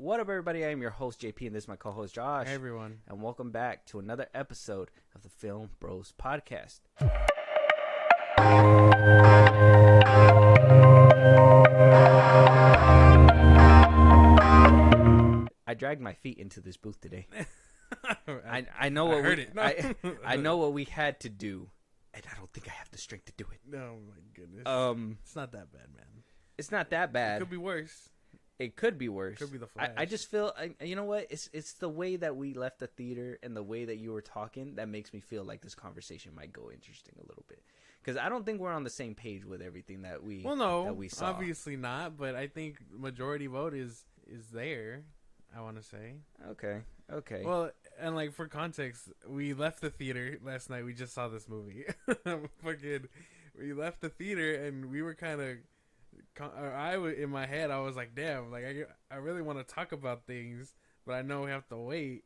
What up, everybody? I am your host, JP, and this is my co-host, Josh. Hey, everyone. And welcome back to another episode of the FilmBros podcast. I dragged my feet into this booth today. I know what heard it. No. I know what we had to do, and I don't think I have the strength to do it. Oh my goodness. It's not that bad, man. It's not that bad. It could be worse. It could be worse. Could be the Flash. I just feel, you know what? It's the way that we left the theater and the way that you were talking that makes me feel like this conversation might go interesting a little bit. Because I don't think we're on the same page with everything that we that we saw. Obviously not. But I think majority vote is there. I want to say. Okay. Well, and like for context, we left the theater last night. We just saw this movie. We left the theater and we were kind of. In my head, I was like, damn, like I really want to talk about things, but I know we have to wait.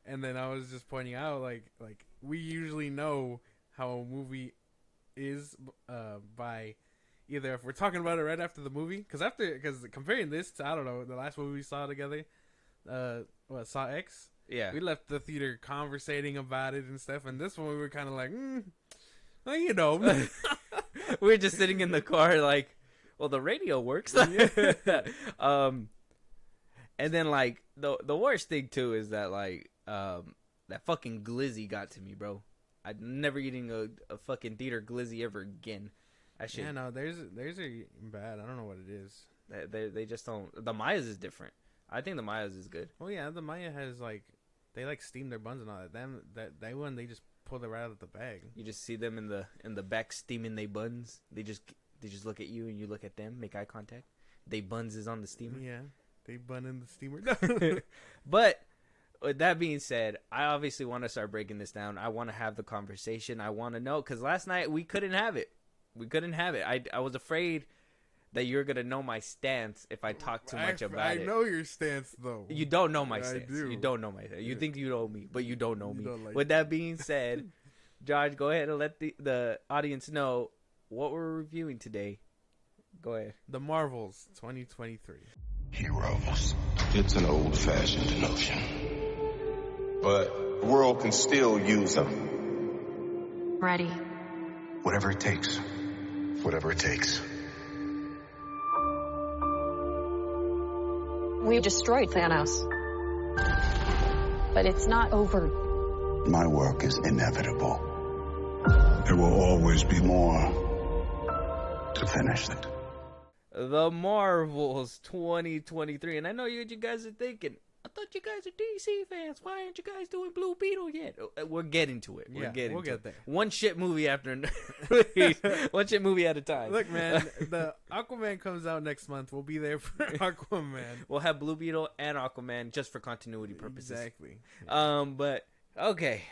And then I was just pointing out, like we usually know how a movie is by either if we're talking about it right after the movie, because comparing this to, I don't know, the last movie we saw together, Saw X. Yeah, we left the theater conversating about it and stuff, and this one we were kind of like, well, you know, we were just sitting in the car like. Well, the radio works. And then like the worst thing too is that like that fucking glizzy got to me, bro. I'm never eating a fucking theater glizzy ever again. I should. Yeah, no, there's a bad. I don't know what it is. They just don't. The Maya's is different. I think the Maya's is good. Oh yeah, the Maya has like they like steam their buns and all that. That one they just pull it right out of the bag. You just see them in the back steaming their buns. They just look at you and you look at them, make eye contact. They buns is on the steamer. Yeah, they bun in the steamer. But with that being said, I obviously want to start breaking this down. I want to have the conversation. I want to know, because last night we couldn't have it. I was afraid that you're going to know my stance if I talk too much about it. I know your stance, though. You don't know my stance. I do. You don't know my stance. You think you know me, but you don't know me. Don't With that being said, Josh, go ahead and let the audience know what we're reviewing today. Go ahead. The Marvels 2023. Heroes. It's an old-fashioned notion. But the world can still use them. Ready. Whatever it takes. Whatever it takes. We destroyed Thanos. But it's not over. My work is inevitable. There will always be more to finish it. The Marvels 2023. And I know what you guys are thinking. I thought you guys are DC fans. Why aren't you guys doing Blue Beetle yet? We're getting to it. We'll get there. One shit movie after one shit movie at a time. Look, man, the Aquaman comes out next month. We'll be there for Aquaman. We'll have Blue Beetle and Aquaman just for continuity purposes. Exactly. But okay.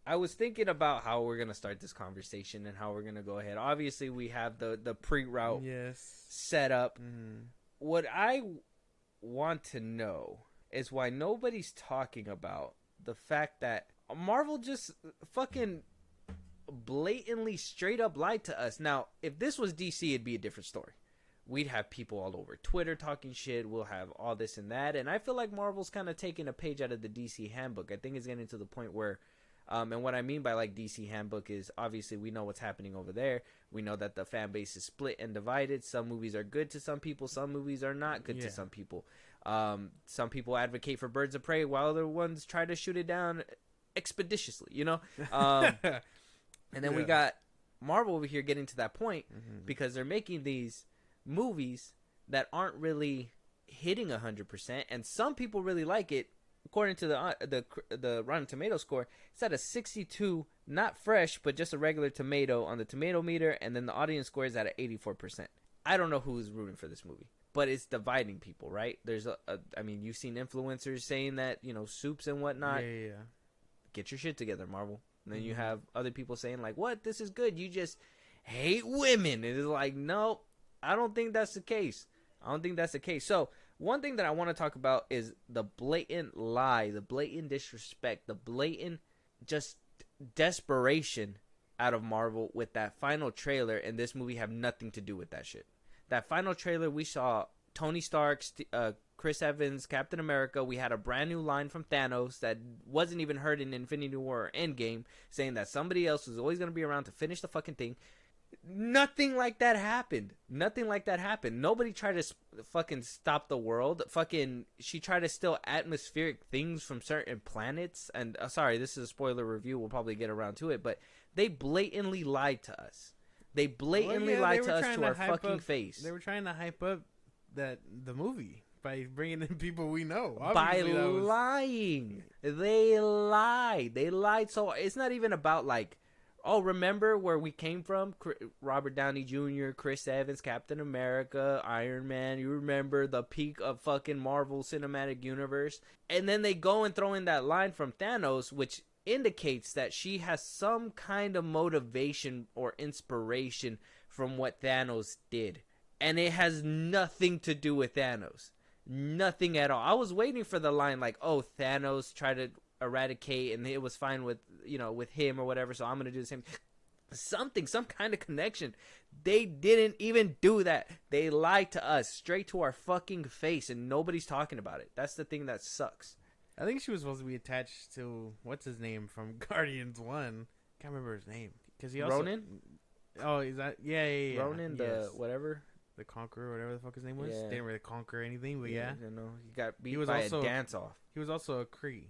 I was thinking about how we're going to start this conversation and how we're going to go ahead. Obviously, we have the pre-route set up. Mm-hmm. What I want to know is why nobody's talking about the fact that Marvel just fucking blatantly straight up lied to us. Now, if this was DC, it'd be a different story. We'd have people all over Twitter talking shit. We'll have all this and that. And I feel like Marvel's kind of taking a page out of the DC handbook. I think it's getting to the point where and what I mean by like DC handbook is obviously we know what's happening over there. We know that the fan base is split and divided. Some movies are good to some people. Some movies are not good to some people. Some people advocate for Birds of Prey while other ones try to shoot it down expeditiously, you know? And then we got Marvel over here getting to that point because they're making these movies that aren't really hitting 100%. And some people really like it. According to the Rotten Tomato score, it's at a 62, not fresh, but just a regular tomato on the tomato meter, and then the audience score is at an 84%. I don't know who's rooting for this movie, but it's dividing people, right? There's I mean, you've seen influencers saying that, you know, soups and whatnot. Yeah. Get your shit together, Marvel. And then you have other people saying like, what? This is good. You just hate women. It is like, no, I don't think that's the case. So one thing that I want to talk about is the blatant lie, the blatant disrespect, the blatant just desperation out of Marvel with that final trailer, and this movie have nothing to do with that shit. That final trailer, we saw Tony Stark, Chris Evans, Captain America. We had a brand new line from Thanos that wasn't even heard in Infinity War or Endgame, saying that somebody else was always going to be around to finish the fucking thing. Nothing like that happened. Nothing like that happened. Nobody tried to fucking stop the world. She tried to steal atmospheric things from certain planets. And sorry, this is a spoiler review. We'll probably get around to it. But they blatantly lied to us. They blatantly lied to us to our fucking face. They were trying to hype up the movie by bringing in people we know. Obviously, by lying. They lied. They lied. So it's not even about like, oh, remember where we came from? Robert Downey Jr., Chris Evans, Captain America, Iron Man. You remember the peak of fucking Marvel Cinematic Universe? And then they go and throw in that line from Thanos, which indicates that she has some kind of motivation or inspiration from what Thanos did. And it has nothing to do with Thanos. Nothing at all. I was waiting for the line like, oh, Thanos tried to eradicate and it was fine with, with him or whatever, so I'm going to do the same. Some kind of connection. They didn't even do that. They lied to us straight to our fucking face and nobody's talking about it. That's the thing that sucks. I think she was supposed to be attached to what's his name from Guardians 1. Can't remember his name because he also Ronan. Oh, is that yeah. Ronan, the whatever, the Conqueror, whatever the fuck his name was. Yeah. Didn't really conquer anything, but yeah. He got beat by a dance off. He was also a Kree,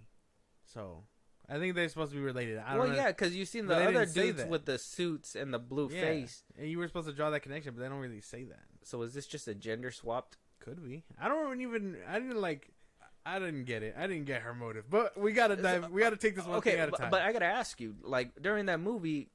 so I think they're supposed to be related. I don't know. Yeah, because you've seen the other dudes with the suits and the blue face, and you were supposed to draw that connection, but they don't really say that. So is this just a gender swapped? Could be. I didn't get it. I didn't get her motive. But we gotta dive. We gotta take this one thing at a time. But I gotta ask you, like during that movie,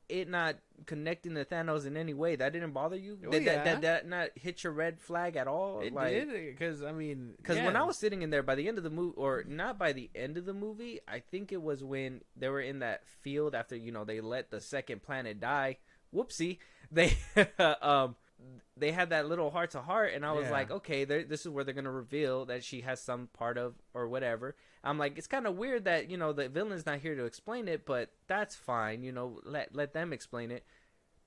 it not connecting to Thanos in any way, that didn't bother you? Did that not hit your red flag at all? It did, because when I was sitting in there by the end of the movie, or not by the end of the movie, I think it was when they were in that field after they let the second planet die. Whoopsie, they had that little heart to heart, and I was like, okay, this is where they're gonna reveal that she has some part of or whatever. I'm like, it's kind of weird that the villain's not here to explain it, but that's fine. Let them explain it.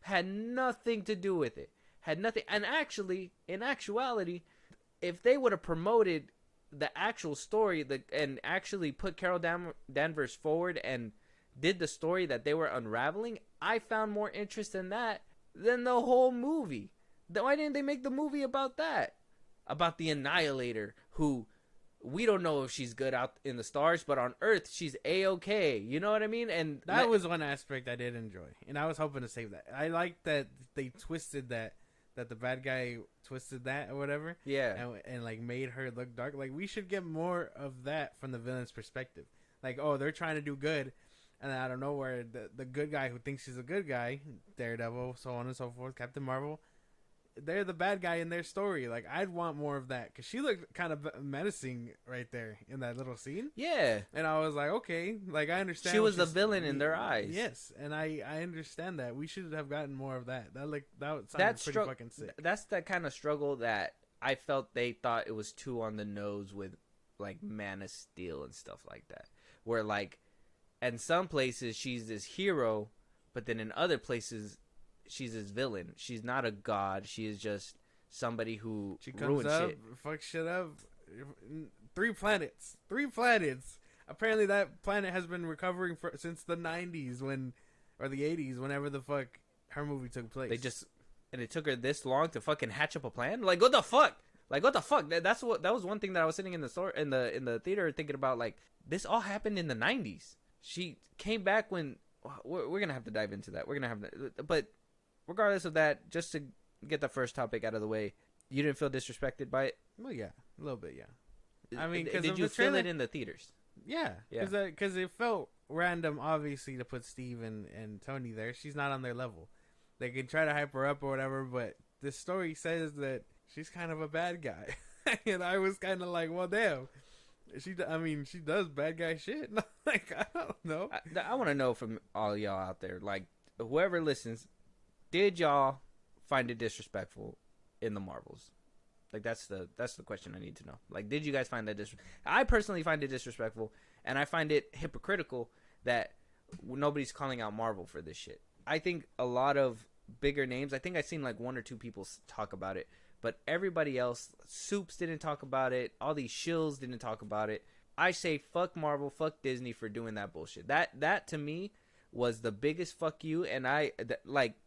Had nothing to do with it. Had nothing. And actually, in actuality, if they would have promoted the actual story and actually put Carol Danvers forward and did the story that they were unraveling, I found more interest in that than the whole movie. Why didn't they make the movie about that? About the Annihilator, who we don't know if she's good out in the stars, but on Earth, she's A-okay. You know what I mean? And that was one aspect I did enjoy. And I was hoping to save that. I liked that they twisted that the bad guy twisted that or whatever. Yeah. And like made her look dark. Like, we should get more of that from the villain's perspective. Like, oh, they're trying to do good. And I don't know where the good guy who thinks he's a good guy, Daredevil, so on and so forth, Captain Marvel, they're the bad guy in their story. Like, I'd want more of that because she looked kind of menacing right there in that little scene. Yeah, and I was like, okay, like I understand. She was the villain in their eyes. Yes, and I understand that. We should have gotten more of that. That sounded pretty fucking sick. That's that kind of struggle that I felt they thought it was too on the nose with like Man of Steel and stuff like that, where like in some places she's this hero, but then in other places she's this villain. She's not a god. She is just somebody who ruins shit. Fuck shit up. 3 planets. Apparently that planet has been recovering since the 90s or the 80s, whenever the fuck her movie took place. And it took her this long to fucking hatch up a plan? Like, what the fuck? That was one thing that I was sitting in the store in the theater thinking about. Like, this all happened in the 90s. She came back when we're gonna have to dive into that. But regardless of that, just to get the first topic out of the way, you didn't feel disrespected by it? Well, yeah, a little bit, yeah. I mean, did you feel it in the theaters? Yeah, because it felt random, obviously, to put Steve and Tony there. She's not on their level. They can try to hype her up or whatever, but the story says that she's kind of a bad guy, and I was kind of like, well, damn. She does bad guy shit. Like, I don't know. I want to know from all y'all out there, like, whoever listens, did y'all find it disrespectful in the Marvels? Like, that's the question I need to know. Like, did you guys find that disrespectful? I personally find it disrespectful, and I find it hypocritical that nobody's calling out Marvel for this shit. I think a lot of bigger names, I think I've seen like 1 or 2 people talk about it, but everybody else, Soups didn't talk about it. All these shills didn't talk about it. I say fuck Marvel, fuck Disney for doing that bullshit. That to me was the biggest fuck you. And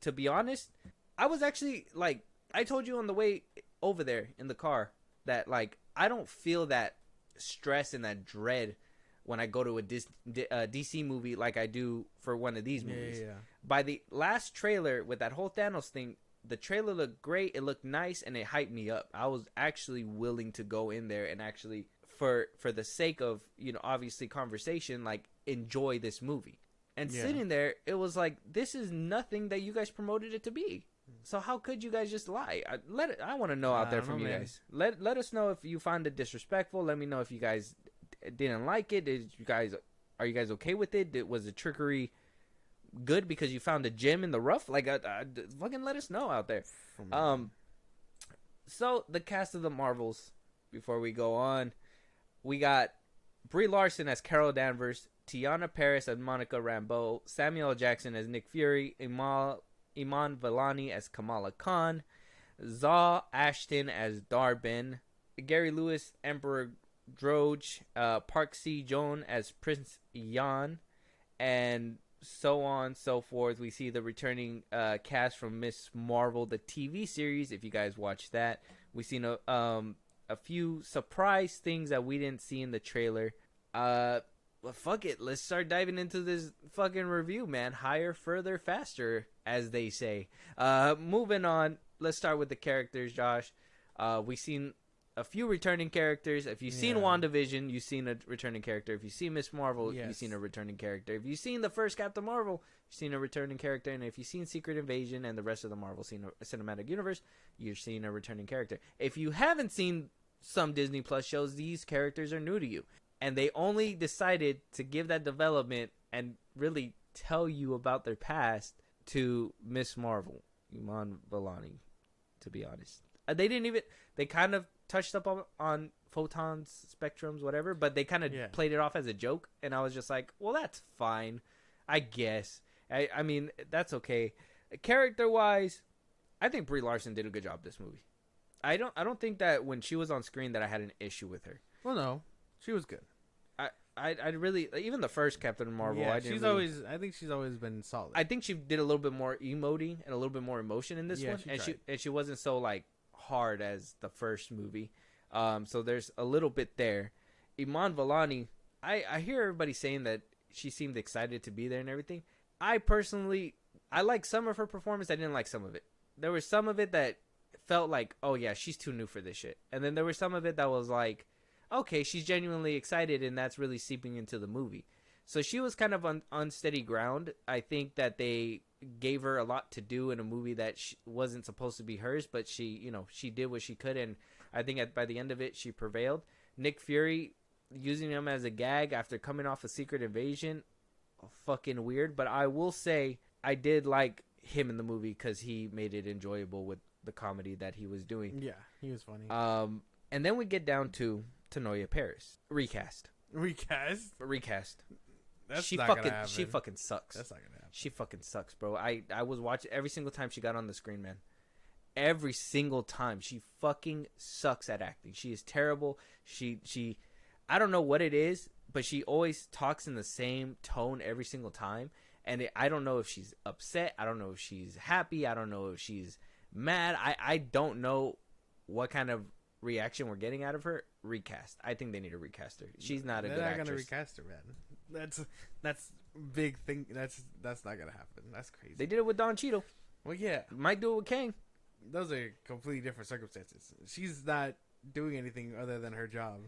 to be honest, I was actually like, I told you on the way over there in the car that like I don't feel that stress and that dread when I go to a DC movie like I do for one of these movies. Yeah. By the last trailer with that whole Thanos thing, the trailer looked great, it looked nice, and it hyped me up. I was actually willing to go in there and actually, for the sake of, obviously conversation, like, enjoy this movie. And sitting there, it was like, this is nothing that you guys promoted it to be. So how could you guys just lie? I want to know out there from you guys. Let us know if you find it disrespectful. Let me know if you guys didn't like it. Are you guys okay with it? Was the trickery good because you found a gem in the rough? Like, fucking let us know out there. So the cast of the Marvels, before we go on, we got Brie Larson as Carol Danvers, Tiana Paris as Monica Rambeau, Samuel L. Jackson as Nick Fury, Iman Vellani as Kamala Khan, Zaw Ashton as Dar-Benn, Gary Lewis, Emperor Droge, Park Si-joon as Prince Yan, and so on, so forth. We see the returning cast from Miss Marvel, the TV series, if you guys watch that. We've seen a few surprise things that we didn't see in the trailer. Well, fuck it. Let's start diving into this fucking review, man. Higher, further, faster, as they say. Moving on. Let's start with the characters, Josh. We've seen a few returning characters. If you've seen WandaVision, you've seen a returning character. If you've seen Miss Marvel, you've seen a returning character. If you've seen the first Captain Marvel, you've seen a returning character. And if you've seen Secret Invasion and the rest of the Marvel Cinematic Universe, you're seeing a returning character. If you haven't seen some Disney Plus shows, these characters are new to you. And they only decided to give that development and really tell you about their past to Miss Marvel, Iman Vellani, to be honest. They kind of touched up on photons, spectrums, whatever, but they kind of played it off as a joke. And I was just like, well, that's fine, I guess. I mean, that's okay. Character-wise, I think Brie Larson did a good job this movie. I don't think that when she was on screen that I had an issue with her. Well, no, she was good. I really, even the first Captain Marvel. Yeah, I think she's always been solid. I think she did a little bit more emoting and a little bit more emotion in this one, she wasn't so like hard as the first movie. So there's a little bit there. Iman Vellani, I hear everybody saying that she seemed excited to be there and everything. I personally, I like some of her performance. I didn't like some of it. There was some of it that felt like, oh yeah, she's too new for this shit, and then there was some of it that was like, okay, she's genuinely excited, and that's really seeping into the movie. So she was kind of on unsteady ground. I think that they gave her a lot to do in a movie that wasn't supposed to be hers, but she did what she could, and I think by the end of it, she prevailed. Nick Fury, using him as a gag after coming off a Secret Invasion, fucking weird. But I will say, I did like him in the movie because he made it enjoyable with the comedy that he was doing. Yeah, he was funny. And then we get down to Tanoia Paris. Recast. She fucking sucks. That's not gonna happen. She fucking sucks, bro. I was watching every single time she got on the screen, man. Every single time. She fucking sucks at acting. She is terrible. She I don't know what it is, but she always talks in the same tone every single time. And I don't know if she's upset. I don't know if she's happy. I don't know if she's mad. I don't know what kind of reaction we're getting out of her. Recast. I think they need to recast her. She's not a good actress. They're not gonna recast her, man. That's big thing. That's not gonna happen. That's crazy. They did it with Don Cheadle. Well, yeah. Might do it with Kang. Those are completely different circumstances. She's not doing anything other than her job,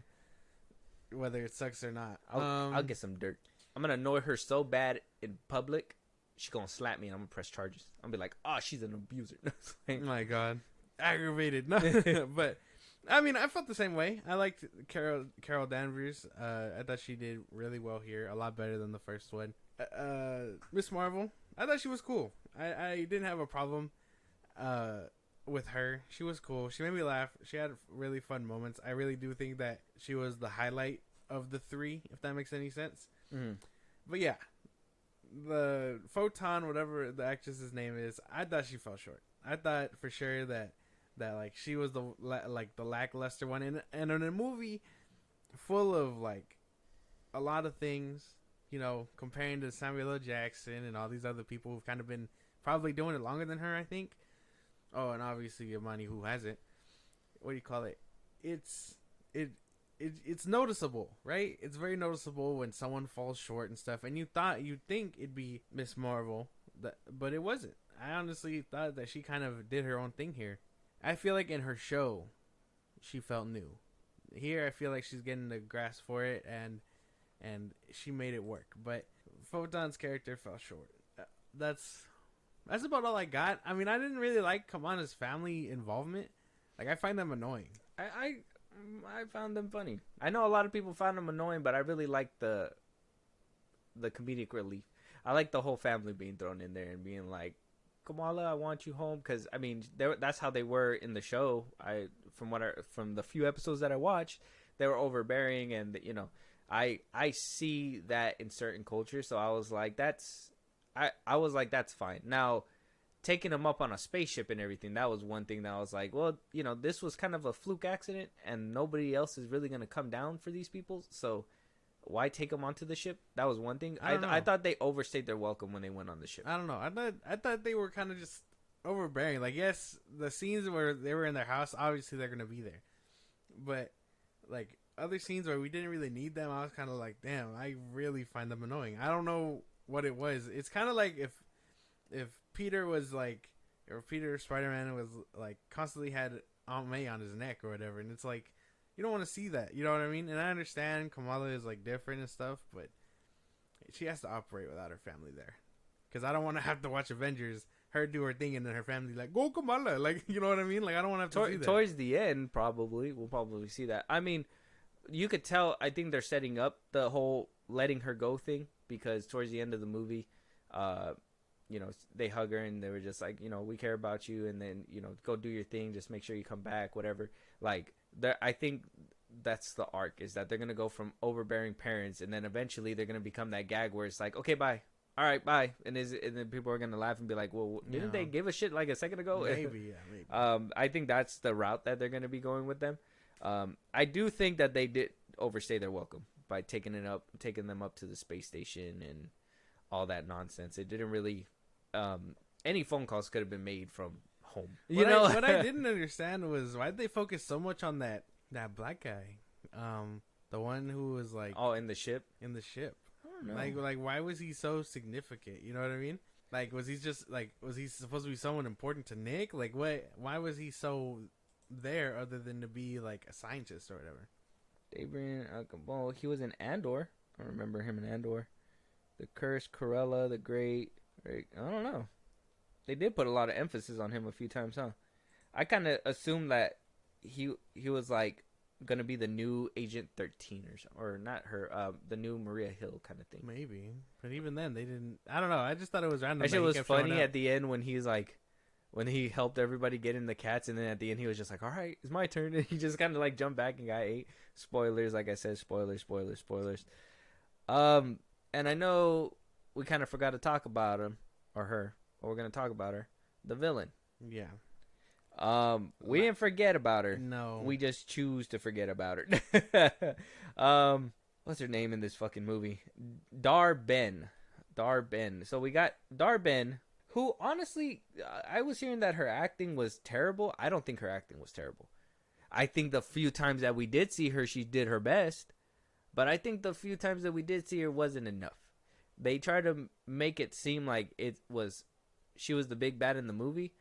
whether it sucks or not. I'll get some dirt. I'm gonna annoy her so bad in public, she's gonna slap me and I'm gonna press charges. I'm gonna be like, oh, she's an abuser. Oh my god, aggravated. No, but I mean, I felt the same way. I liked Carol Danvers. I thought she did really well here, a lot better than the first one. Miss Marvel, I thought she was cool. I didn't have a problem with her. She was cool. She made me laugh. She had really fun moments. I really do think that she was the highlight of the three, if that makes any sense. Mm-hmm. But yeah, the Photon, whatever the actress's name is, I thought she fell short. I thought for sure that that like she was the like the lackluster one, and in a movie full of like a lot of things, you know, comparing to Samuel L. Jackson and all these other people who've kind of been probably doing it longer than her, I think. Oh, and obviously Imani, who hasn't. What do you call it? It's noticeable, right? It's very noticeable when someone falls short and stuff. And you'd think it'd be Miss Marvel, but it wasn't. I honestly thought that she kind of did her own thing here. I feel like in her show, she felt new. Here, I feel like she's getting the grasp for it, and she made it work. But Photon's character fell short. That's about all I got. I mean, I didn't really like Kamana's family involvement. Like, I find them annoying. I found them funny. I know a lot of people found them annoying, but I really like the comedic relief. I like the whole family being thrown in there and being like, Kamala, I want you home. Because, I mean, that's how they were in the show. From the few episodes that I watched, they were overbearing. And, you know, I see that in certain cultures. So I was like, that's fine. Now, taking them up on a spaceship and everything, that was one thing that I was like, well, you know, this was kind of a fluke accident and nobody else is really going to come down for these people. So why take them onto the ship? That was one thing. I thought they overstayed their welcome when they went on the ship. I don't know. I thought they were kind of just overbearing. Like, yes, the scenes where they were in their house, obviously they're going to be there. But, like, other scenes where we didn't really need them, I was kind of like, damn, I really find them annoying. I don't know what it was. It's kind of like if Peter was like, or Peter Spider-Man was like constantly had Aunt May on his neck or whatever, and it's like, you don't want to see that, you know what I mean? And I understand Kamala is like different and stuff, but she has to operate without her family there, because I don't want to have to watch Avengers, her do her thing, and then her family like, go Kamala, like, you know what I mean? Like, I don't want to have to see that. Towards the end, we'll probably see that. I mean, you could tell, I think they're setting up the whole letting her go thing, because towards the end of the movie, you know, they hug her and they were just like, you know, we care about you, and then, you know, go do your thing, just make sure you come back, whatever. Like, I think that's the arc, is that they're gonna go from overbearing parents, and then eventually they're gonna become that gag where it's like, okay, bye, all right, bye, and then people are gonna laugh and be like, well, didn't they give a shit like a second ago? Maybe, yeah, maybe. I think that's the route that they're gonna be going with them. I do think that they did overstay their welcome by taking them up to the space station and all that nonsense. It didn't really. Any phone calls could have been made from home. What I didn't understand was, why did they focus so much on that black guy, the one who was like, in the ship. I don't know. Like why was he so significant? You know what I mean? Like, was he supposed to be someone important to Nick? Like, why was he so there other than to be like a scientist or whatever? Well, he was in Andor. I remember him in Andor. The Curse, Corella, the Great. I don't know. They did put a lot of emphasis on him a few times, huh? I kind of assumed that he was like gonna be the new Agent 13 or something, or not her, the new Maria Hill kind of thing. Maybe, but even then they didn't. I don't know. I just thought it was random. That shit was funny at the end when he's like, when he helped everybody get in the cats, and then at the end he was just like, all right, it's my turn, and he just kind of like jumped back and got ate. Spoilers, like I said, spoilers. And I know we kind of forgot to talk about him or her, or we're gonna talk about her, the villain. Yeah. We didn't forget about her. No. We just choose to forget about her. What's her name in this fucking movie? Dar-Ben. So we got Dar-Ben, who honestly, I was hearing that her acting was terrible. I don't think her acting was terrible. I think the few times that we did see her, she did her best. But I think the few times that we did see her wasn't enough. They tried to make it seem like she was the big bad in the movie,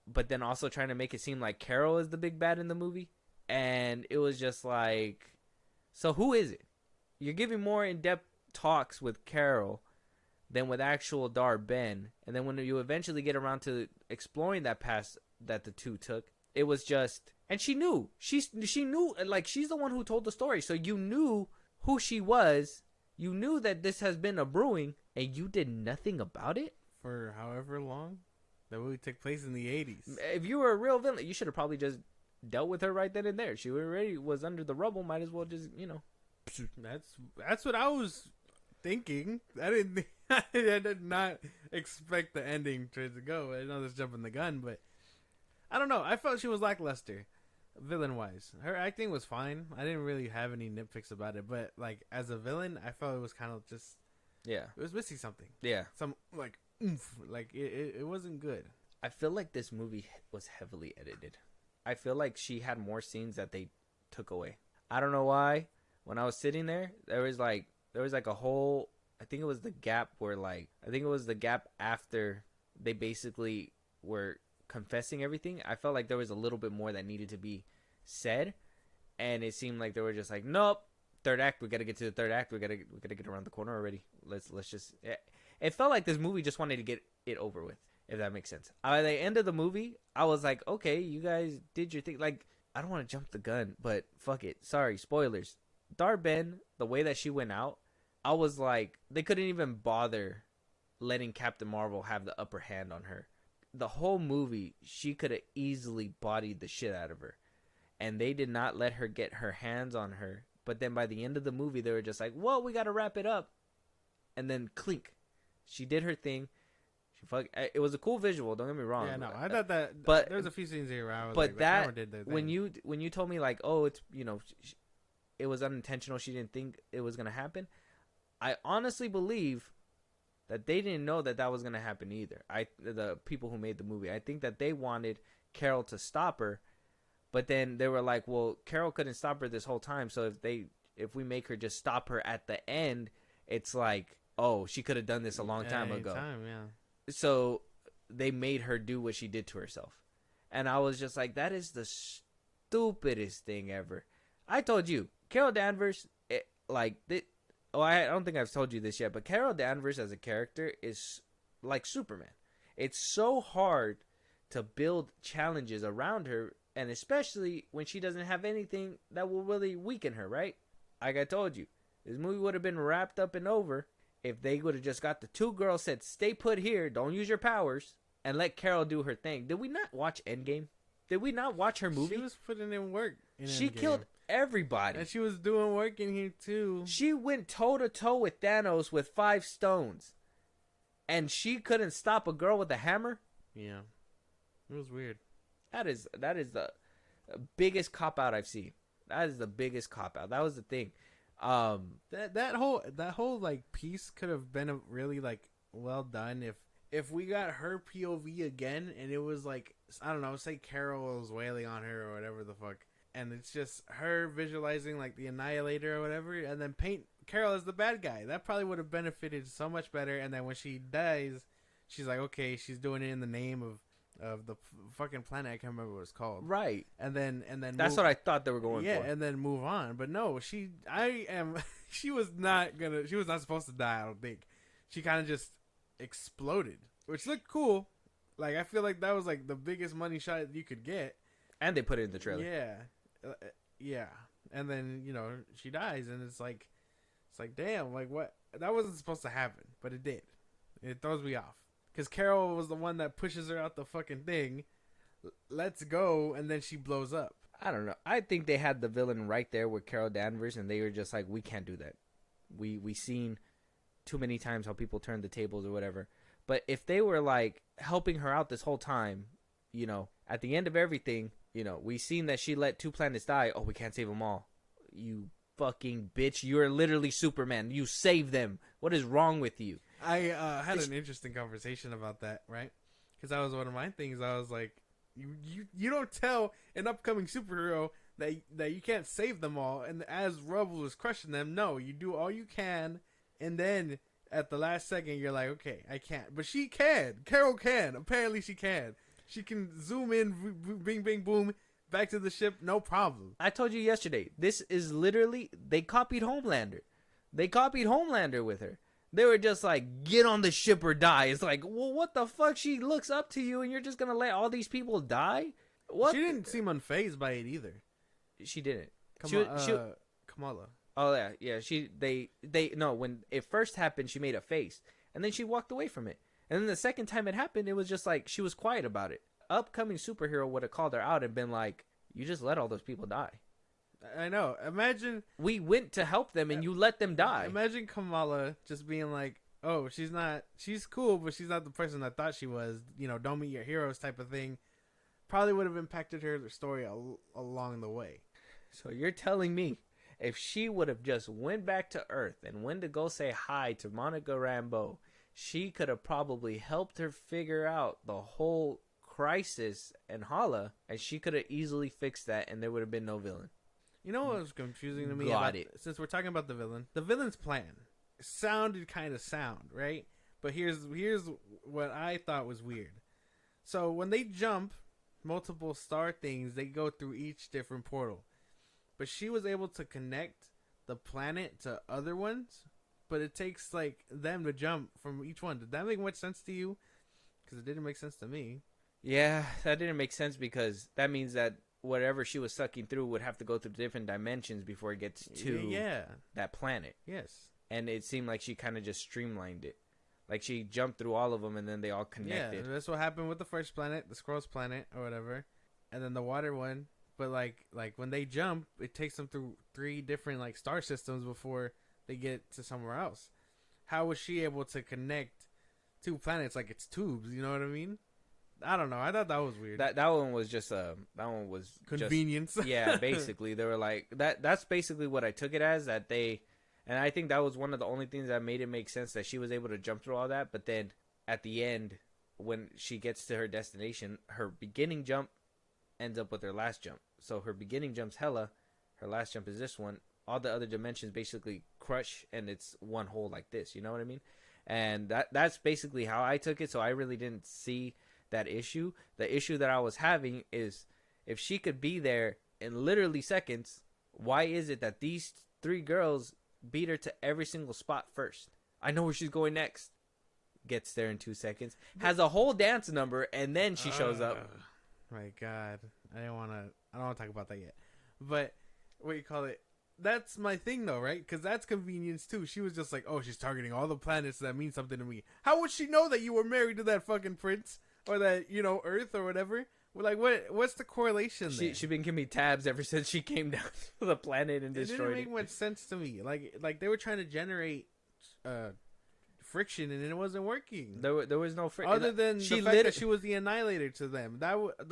but then also trying to make it seem like Carol is the big bad in the movie. And it was just like, so who is it? You're giving more in-depth talks with Carol than with actual Dar-Ben. And then when you eventually get around to exploring that past that the two took, it was just, and she knew. She knew, like, she's the one who told the story. So you knew who she was. You knew that this has been a brewing, and you did nothing about it? For however long? That movie took place in the 80s. If you were a real villain, you should have probably just dealt with her right then and there. She already was under the rubble. Might as well just, you know. That's what I was thinking. I did not expect the ending to go. I know this jumping the gun, but I don't know. I felt she was lackluster, villain wise. Her acting was fine. I didn't really have any nitpicks about it, but like as a villain, I felt it was kind of just Yeah. it was missing something. Yeah. Some like oomph. Like it wasn't good. I feel like this movie was heavily edited. I feel like she had more scenes that they took away. I don't know why. When I was sitting there, there was like a whole, I think it was the gap where like, I think it was the gap after they basically were confessing everything. I felt like there was a little bit more that needed to be said, and it seemed like they were just like, nope, third act, we got to get to the third act. We got to get around the corner already. Let's just, it felt like this movie just wanted to get it over with, if that makes sense. By the end of the movie, I was like, okay, you guys did your thing. Like, I don't want to jump the gun, but fuck it. Sorry, spoilers. Dar-Ben, the way that she went out, I was like, they couldn't even bother letting Captain Marvel have the upper hand on her. The whole movie, she could have easily bodied the shit out of her. And they did not let her get her hands on her. But then by the end of the movie, they were just like, well, we got to wrap it up. And then clink. She did her thing. It was a cool visual, don't get me wrong. Yeah, no, I thought that. But there was a few scenes here where I was but like, that the camera did their when thing. you told me like, oh, it's, you know, it was unintentional, she didn't think it was gonna happen, I honestly believe that they didn't know that was gonna happen either. The people who made the movie, I think that they wanted Carol to stop her, but then they were like, well, Carol couldn't stop her this whole time, so if we make her just stop her at the end, it's like, oh, she could have done this a long time ago. So they made her do what she did to herself. And I was just like, that is the stupidest thing ever. I told you, Carol Danvers, I don't think I've told you this yet, but Carol Danvers as a character is like Superman. It's so hard to build challenges around her, and especially when she doesn't have anything that will really weaken her, right? Like I told you, this movie would have been wrapped up and over if they would have just got the two girls, said, stay put here, don't use your powers, and let Carol do her thing. Did we not watch Endgame? Did we not watch her movie? She was putting in work in She Endgame. killed everybody. And she was doing work in here too. She went toe-to-toe with Thanos with 5 stones. And she couldn't stop a girl with a hammer? Yeah. It was weird. That is the biggest cop-out I've seen. That is the biggest cop-out. That was the thing. That whole like piece could have been really like well done if we got her POV again, and it was like, I don't know, say Carol was wailing on her or whatever the fuck, and it's just her visualizing like the Annihilator or whatever, and then paint Carol as the bad guy. That probably would have benefited so much better. And then when she dies, she's like, okay, she's doing it in the name of the fucking planet. I can't remember what it's called. Right. And then that's what I thought they were going for. Yeah, and then move on. But no, she was not supposed to die, I don't think. She kind of just exploded, which looked cool. Like, I feel like that was like the biggest money shot you could get. And they put it in the trailer. Yeah. Yeah. And then, you know, she dies, and it's like, damn, like, what? That wasn't supposed to happen, but it did. It throws me off. Because Carol was the one that pushes her out the fucking thing. Let's go, and then she blows up. I don't know. I think they had the villain right there with Carol Danvers, and they were just like, we can't do that. We seen too many times how people turn the tables or whatever. But if they were like helping her out this whole time, you know, at the end of everything, you know, we seen that she let 2 planets die. Oh, we can't save them all. You fucking bitch. You're literally Superman. You save them. What is wrong with you? I had an interesting conversation about that, right? Because that was one of my things. I was like, you don't tell an upcoming superhero that you can't save them all, and as Rubble was crushing them, no, you do all you can, and then at the last second you're like, okay, I can't. But she can. Carol can. Apparently she can. She can zoom in, bing, bing, boom, back to the ship, no problem. I told you yesterday, this is literally, they copied Homelander. They copied Homelander with her. They were just like, get on the ship or die. It's like, well, what the fuck? She looks up to you and you're just going to let all these people die? What? She didn't seem unfazed by it either. She didn't. Kamala. Oh, yeah. No, when it first happened, she made a face. And then she walked away from it. And then the second time it happened, it was just like, she was quiet about it. Upcoming superhero would have called her out and been like, you just let all those people die. I know. Imagine we went to help them and you let them die. Imagine Kamala just being like, oh, she's cool, but she's not the person I thought she was. You know, don't meet your heroes type of thing. probably would have impacted her story along the way. So you're telling me if she would have just went back to Earth and went to go say hi to Monica Rambeau, she could have probably helped her figure out the whole crisis and Hala, and she could have easily fixed that, and there would have been no villain. You know what was confusing to me? Since we're talking about the villain's plan sounded kind of sound, right? But here's what I thought was weird. So when they jump multiple star things, they go through each different portal. But she was able to connect the planet to other ones, but it takes like them to jump from each one. Did that make much sense to you? Because it didn't make sense to me. Yeah, that didn't make sense because that means that whatever she was sucking through would have to go through different dimensions before it gets to that planet. Yes. And it seemed like she kind of just streamlined it. Like she jumped through all of them and then they all connected. Yeah, that's what happened with the first planet, the Squirrel's planet or whatever. And then the water one. But like when they jump, it takes them through 3 different like star systems before they get to somewhere else. How was she able to connect 2 planets like it's tubes? You know what I mean? I don't know. I thought that was weird. That one was just convenience. Just, yeah, basically they were like that. That's basically what I took it as, that they, and I think that was one of the only things that made it make sense, that she was able to jump through all that. But then at the end, when she gets to her destination, her beginning jump ends up with her last jump. So her beginning jump's Hela, her last jump is this one. All the other dimensions basically crush, and it's one hole like this. You know what I mean? And that's basically how I took it. So I really didn't see that issue. The issue that I was having is if she could be there in literally seconds, why is it that these 3 girls beat her to every single spot first? I know where she's going next. Gets there in 2 seconds. Has a whole dance number, and then she shows up. My God, I don't want to talk about that yet. But what you call it? That's my thing, though, right? Because that's convenience too. She was just like, "Oh, she's targeting all the planets that mean something to me." How would she know that you were married to that fucking prince, or that Earth or whatever? Like, what's the correlation there? She been giving me tabs ever since she came down to the planet and destroyed it. Didn't make much sense to me. Like they were trying to generate friction, and it wasn't working. There was no friction other than the fact that she was the annihilator to them.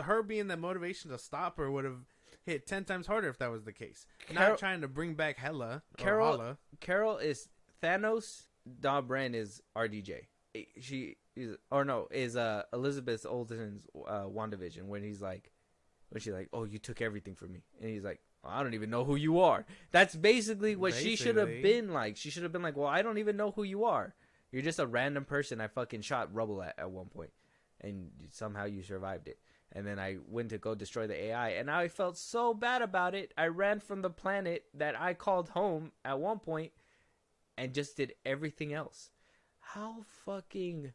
Her being the motivation to stop her would have hit 10 times harder if that was the case. Not trying to bring back Hela. Carol is Thanos. Don Bren is RDJ. She is, or no, is Elizabeth Olsen's WandaVision, when she's like, "Oh, you took everything from me," and he's like, "I don't even know who you are." That's basically what she should have been like. She should have been like, "Well, I don't even know who you are. You're just a random person I fucking shot rubble at one point, and somehow you survived it. And then I went to go destroy the AI, and I felt so bad about it. I ran from the planet that I called home at one point, and just did everything else. How fucking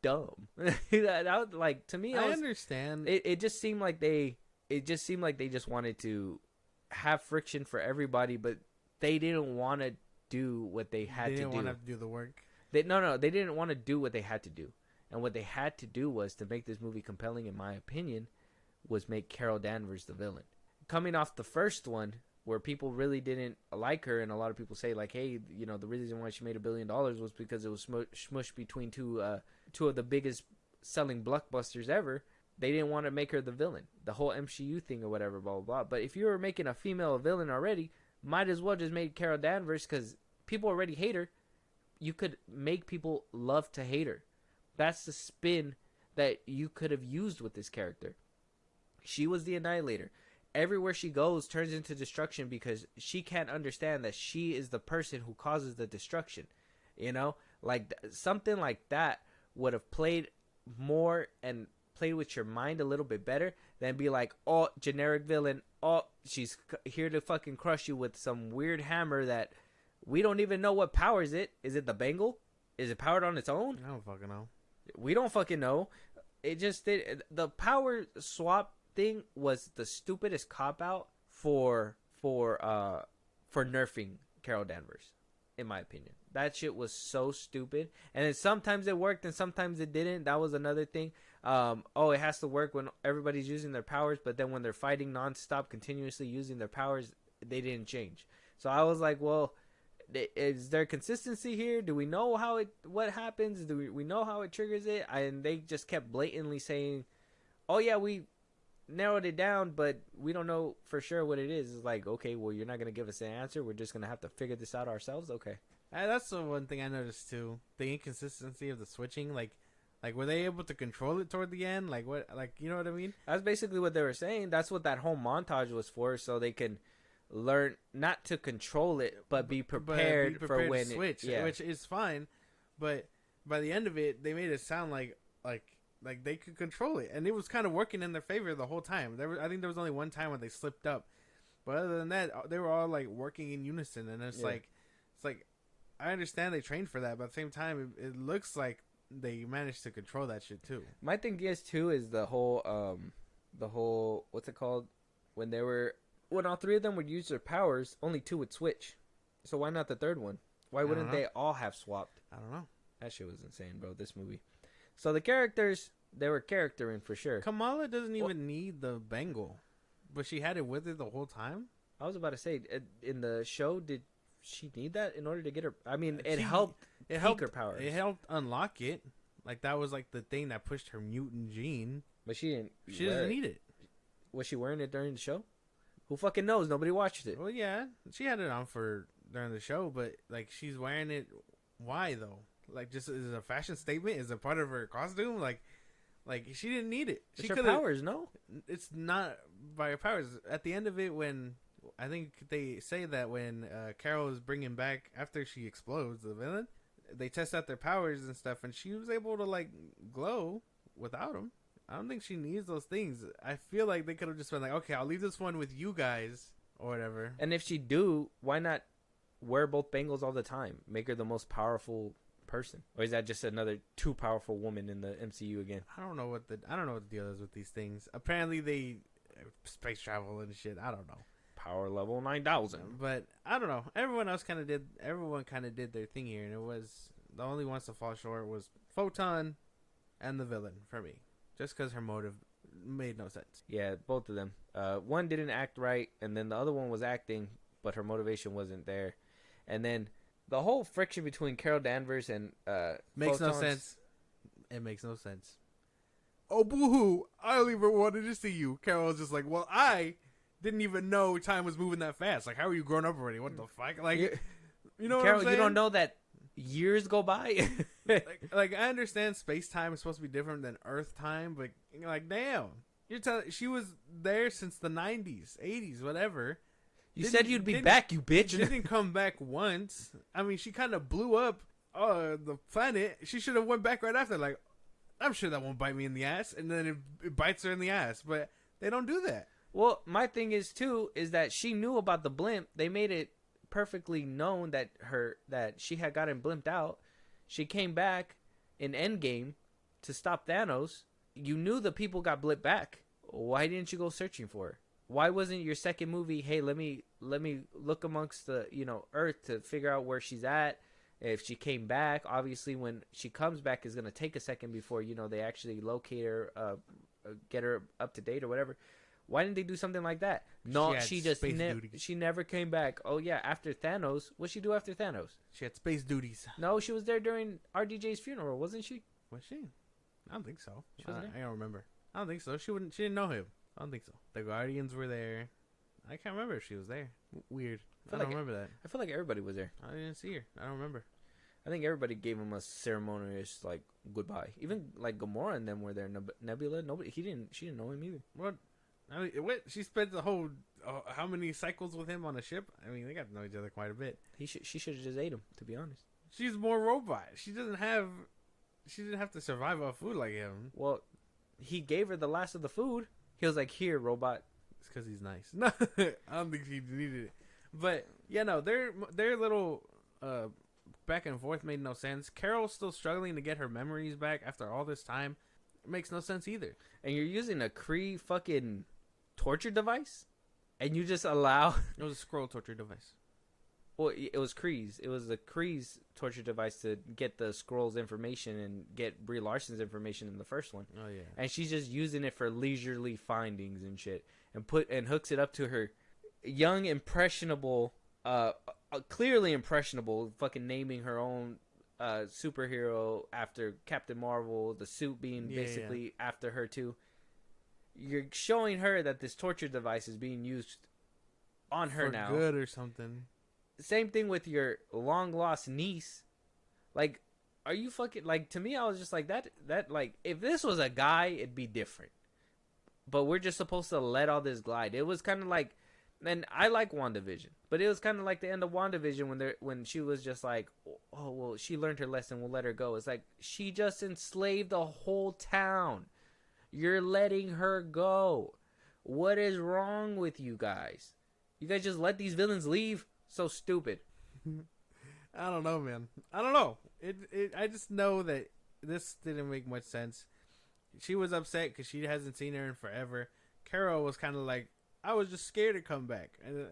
dumb!" that like, to me, I understand. It just seemed like they just wanted to have friction for everybody, but they didn't want to do what they had to do. They didn't want to have to do the work. They didn't want to do what they had to do. And what they had to do was, to make this movie compelling, in my opinion, was make Carol Danvers the villain. Coming off the first one, where people really didn't like her, and a lot of people say, like, hey, the reason why she made $1 billion was because it was smushed between two of the biggest selling blockbusters ever. They didn't want to make her the villain. The whole MCU thing or whatever, blah, blah, blah. But if you were making a female villain already, might as well just make Carol Danvers, because people already hate her. You could make people love to hate her. That's the spin that you could have used with this character. She was the annihilator. Everywhere she goes turns into destruction, because she can't understand that she is the person who causes the destruction. Like something like that would have played more and played with your mind a little bit better than be like, "Oh, generic villain. Oh, she's here to fucking crush you with some weird hammer that we don't even know what powers it. Is it the bangle? Is it powered on its own? I don't fucking know. We don't fucking know." It just did. The power swap thing was the stupidest cop out for nerfing Carol Danvers, in my opinion. That shit was so stupid. And then sometimes it worked and sometimes it didn't. That was another thing. It has to work when everybody's using their powers, but then when they're fighting nonstop, continuously using their powers, they didn't change. So I was like, well, is there consistency here? Do we know what happens? Do we know how it triggers it? And they just kept blatantly saying, oh yeah, we narrowed it down, but we don't know for sure what it is. It's like, okay, well, you're not gonna give us an answer. We're just gonna have to figure this out ourselves. Okay. That's the one thing I noticed too. The inconsistency of the switching, like were they able to control it toward the end? Like what? Like you know what I mean? That's basically what they were saying. That's what that whole montage was for, so they can learn not to control it, but be prepared, for when to switch, which is fine. But by the end of it, they made it sound like they could control it, and it was kind of working in their favor the whole time. I think there was only one time when they slipped up, but other than that, they were all like working in unison, and it's like I understand they trained for that, but at the same time, it looks like they managed to control that shit too. My thing is too is the whole what's it called when all three of them would use their powers, only two would switch. So why not the third one? Why wouldn't they all have swapped? I don't know. That shit was insane, bro. This movie. So the characters, they were charactering for sure. Kamala doesn't even need the bangle, but she had it with her the whole time. I was about to say, in the show, did she need that in order to get her? I mean, it helped her powers. It helped unlock it. Like that was like the thing that pushed her mutant gene. But she didn't. She doesn't need it. Was she wearing it during the show? Who fucking knows? Nobody watched it. Well, yeah, she had it on for during the show, but like she's wearing it. Why though? Like, just is it a fashion statement? Is it part of her costume? Like she didn't need it. It's her powers, no? It's not by her powers. At the end of it, when I think they say that when Carol is bringing back after she explodes the villain, they test out their powers and stuff, and she was able to like glow without them. I don't think she needs those things. I feel like they could have just been like, okay, I'll leave this one with you guys or whatever. And if she do, why not wear both bangles all the time? Make her the most powerful person, or is that just another too powerful woman in the MCU again? I don't know what the deal is with these things. Apparently they space travel and shit. I don't know. Power level 9,000. But I don't know. Everyone kind of did their thing here, and it was the only ones to fall short was Photon and the villain for me, just because her motive made no sense. Yeah, both of them. One didn't act right, and then the other one was acting, but her motivation wasn't there. And then the whole friction between Carol Danvers and makes Photons, no sense. It makes no sense. Oh, boo-hoo. I only ever wanted to see you. Carol's just like, well, I didn't even know time was moving that fast. Like, how are you grown up already? What the fuck? Like, you know Carol, what I'm saying? you don't know that years go by? like, I understand space-time is supposed to be different than Earth time, but, like, damn. You're telling she was there since the 90s, 80s, whatever. You said you'd be back, you bitch. She didn't come back once. I mean, she kind of blew up the planet. She should have went back right after. Like, I'm sure that won't bite me in the ass. And then it bites her in the ass. But they don't do that. Well, my thing is, too, is that she knew about the blimp. They made it perfectly known that she had gotten blimped out. She came back in Endgame to stop Thanos. You knew the people got blipped back. Why didn't you go searching for her? Why wasn't your second movie, hey, let me look amongst the, Earth to figure out where she's at, if she came back? Obviously, when she comes back, is going to take a second before, they actually locate her, get her up to date or whatever. Why didn't they do something like that? No, she never came back. Oh, yeah, after Thanos. What'd she do after Thanos? She had space duties. No, she was there during RDJ's funeral, wasn't she? Was she? I don't think so. She was there? I don't remember. I don't think so. She didn't know him. I don't think so. The Guardians were there. I can't remember if she was there. Weird. I don't remember that. I feel like everybody was there. I didn't see her. I don't remember. I think everybody gave him a ceremonious goodbye. Even Gamora and them were there. Nebula, she didn't know him either. What? I mean, what? She spent the whole how many cycles with him on a ship? I mean, they got to know each other quite a bit. She should have just ate him, to be honest. She's more robot. She didn't have to survive off food like him. Well, he gave her the last of the food. He was like, here, robot. It's because he's nice. No, I don't think he needed it. But, yeah, no, their little back and forth made no sense. Carol's still struggling to get her memories back after all this time. It makes no sense either. And you're using a Kree fucking torture device? And you just allow... It was a scroll torture device. Well, it was Kree's. It was the Kree's torture device to get the Skrulls' information and get Brie Larson's information in the first one. Oh, yeah. And she's just using it for leisurely findings and shit. And hooks it up to her young, impressionable, clearly impressionable, fucking naming her own superhero after Captain Marvel, the suit being basically after her too. you're showing her that this torture device is being used on her For now. good or something. Same thing with your long lost niece. Like, are you fucking like? To me, I was just like that. Like, if this was a guy, it'd be different. But we're just supposed to let all this glide. It was kind of like, and I like WandaVision, but it was kind of like the end of WandaVision when she was just like, oh well, she learned her lesson. We'll let her go. It's like she just enslaved a whole town. You're letting her go. What is wrong with you guys? You guys just let these villains leave? So stupid. I don't know, man. I don't know. I just know that this didn't make much sense. She was upset because she hasn't seen her in forever. Carol was kind of like, I was just scared to come back. And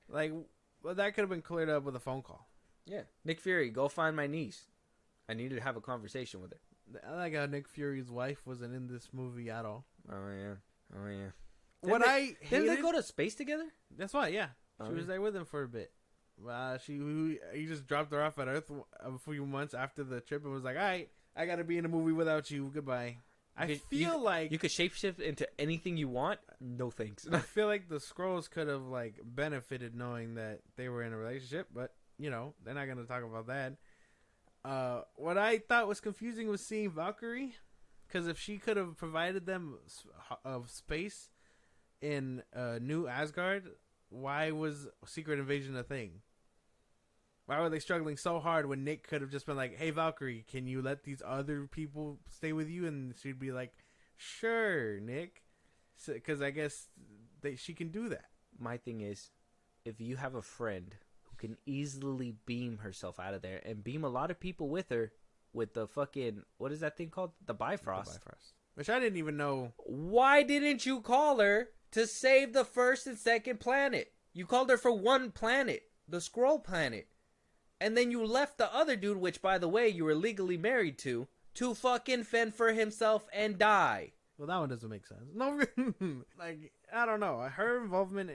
like, well, that could have been cleared up with a phone call. Yeah. Nick Fury, go find my niece. I need to have a conversation with her. I like how Nick Fury's wife wasn't in this movie at all. Oh, yeah. Oh, yeah. Didn't they go to space together? That's why, yeah. She Oh, was yeah. there with him for a bit. He just dropped her off at Earth a few months after the trip and was like, all right, I got to be in a movie without you. Goodbye. I feel like you could shapeshift into anything you want. No thanks. I feel like the Skrulls could have like benefited knowing that they were in a relationship, but you know they're not going to talk about that. What I thought was confusing was seeing Valkyrie, because if she could have provided them of space in New Asgard, why was Secret Invasion a thing? Why were they struggling so hard when Nick could have just been like, hey, Valkyrie, can you let these other people stay with you? And she'd be like, sure, Nick. Because I guess she can do that. My thing is, if you have a friend who can easily beam herself out of there and beam a lot of people with her with the fucking, what is that thing called? The Bifrost. The Bifrost. Which I didn't even know. Why didn't you call her to save the first and second planet? You called her for one planet, the Skrull planet. And then you left the other dude, which, by the way, you were legally married to fucking fend for himself and die. Well, that one doesn't make sense. No, like, I don't know. Her involvement